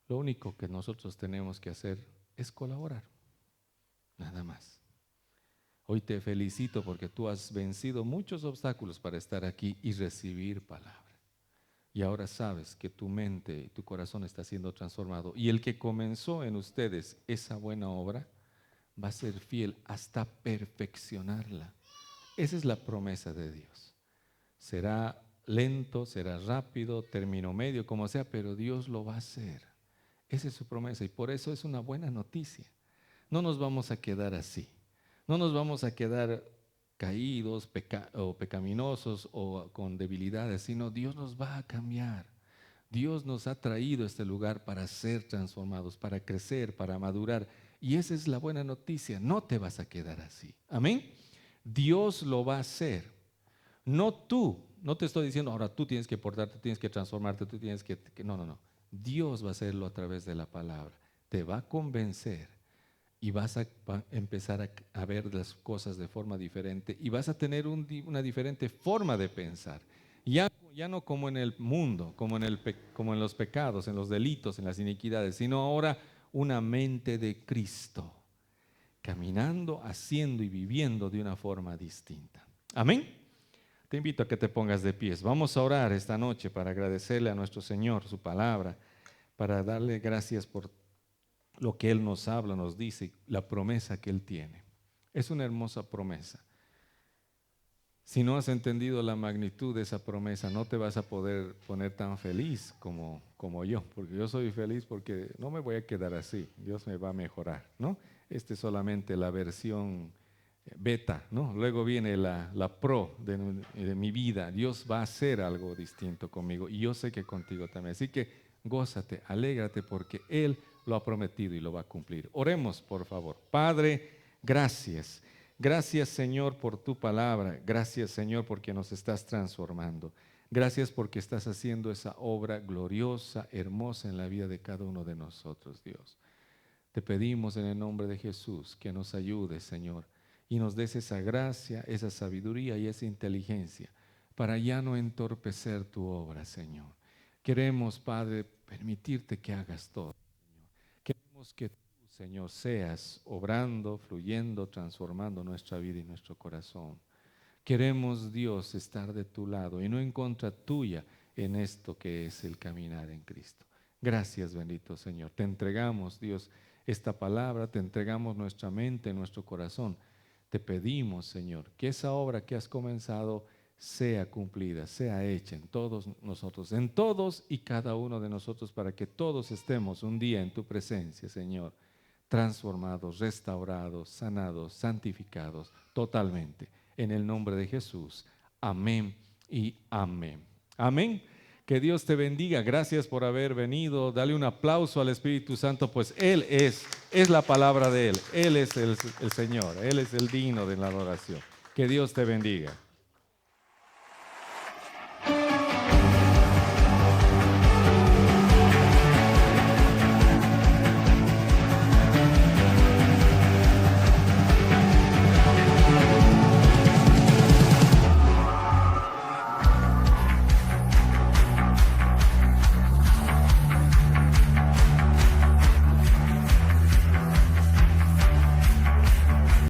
[SPEAKER 1] Lo único que nosotros tenemos que hacer es colaborar. Nada más. Hoy te felicito porque tú has vencido muchos obstáculos para estar aquí y recibir palabra. Y ahora sabes que tu mente y tu corazón está siendo transformado. Y el que comenzó en ustedes esa buena obra va a ser fiel hasta perfeccionarla. Esa es la promesa de Dios. Será lento, será rápido, término medio, como sea, pero Dios lo va a hacer. Esa es su promesa y por eso es una buena noticia. No nos vamos a quedar así. No nos vamos a quedar caídos o pecaminosos o con debilidades, sino Dios nos va a cambiar. Dios nos ha traído a este lugar para ser transformados, para crecer, para madurar. Y esa es la buena noticia. No te vas a quedar así. Amén. Dios lo va a hacer. No tú. No te estoy diciendo, ahora tú tienes que portarte, tienes que transformarte, tú tienes que... No, no, no. Dios va a hacerlo a través de la palabra. Te va a convencer y vas a empezar a ver las cosas de forma diferente y vas a tener una diferente forma de pensar. Ya no como en el mundo, como en los pecados, en los delitos, en las iniquidades, sino ahora una mente de Cristo, caminando, haciendo y viviendo de una forma distinta. Amén. Te invito a que te pongas de pies. Vamos a orar esta noche para agradecerle a nuestro Señor su palabra, para darle gracias por lo que Él nos habla, nos dice, la promesa que Él tiene. Es una hermosa promesa. Si no has entendido la magnitud de esa promesa, no te vas a poder poner tan feliz como yo, porque yo soy feliz porque no me voy a quedar así, Dios me va a mejorar, ¿no? Esta es solamente la versión beta, ¿no? Luego viene la pro de mi vida. Dios va a hacer algo distinto conmigo y yo sé que contigo también. Así que gózate, alégrate porque Él lo ha prometido y lo va a cumplir. Oremos, por favor. Padre, gracias. Gracias, Señor, por tu palabra. Gracias, Señor, porque nos estás transformando. Gracias porque estás haciendo esa obra gloriosa, hermosa en la vida de cada uno de nosotros, Dios. Te pedimos en el nombre de Jesús que nos ayudes, Señor, y nos des esa gracia, esa sabiduría y esa inteligencia para ya no entorpecer tu obra, Señor. Queremos, Padre, permitirte que hagas todo. Queremos que tú, Señor, seas obrando, fluyendo, transformando nuestra vida y nuestro corazón. Queremos, Dios, estar de tu lado y no en contra tuya en esto que es el caminar en Cristo. Gracias, bendito Señor. Te entregamos, Dios, esta palabra, te entregamos nuestra mente, nuestro corazón. Te pedimos, Señor, que esa obra que has comenzado sea cumplida, sea hecha en todos nosotros, en todos y cada uno de nosotros, para que todos estemos un día en tu presencia, Señor, transformados, restaurados, sanados, santificados totalmente. En el nombre de Jesús. Amén y amén. Amén. Que Dios te bendiga. Gracias por haber venido. Dale un aplauso al Espíritu Santo, pues Él es la palabra de Él. Él es el Señor. Él es el digno de la adoración. Que Dios te bendiga.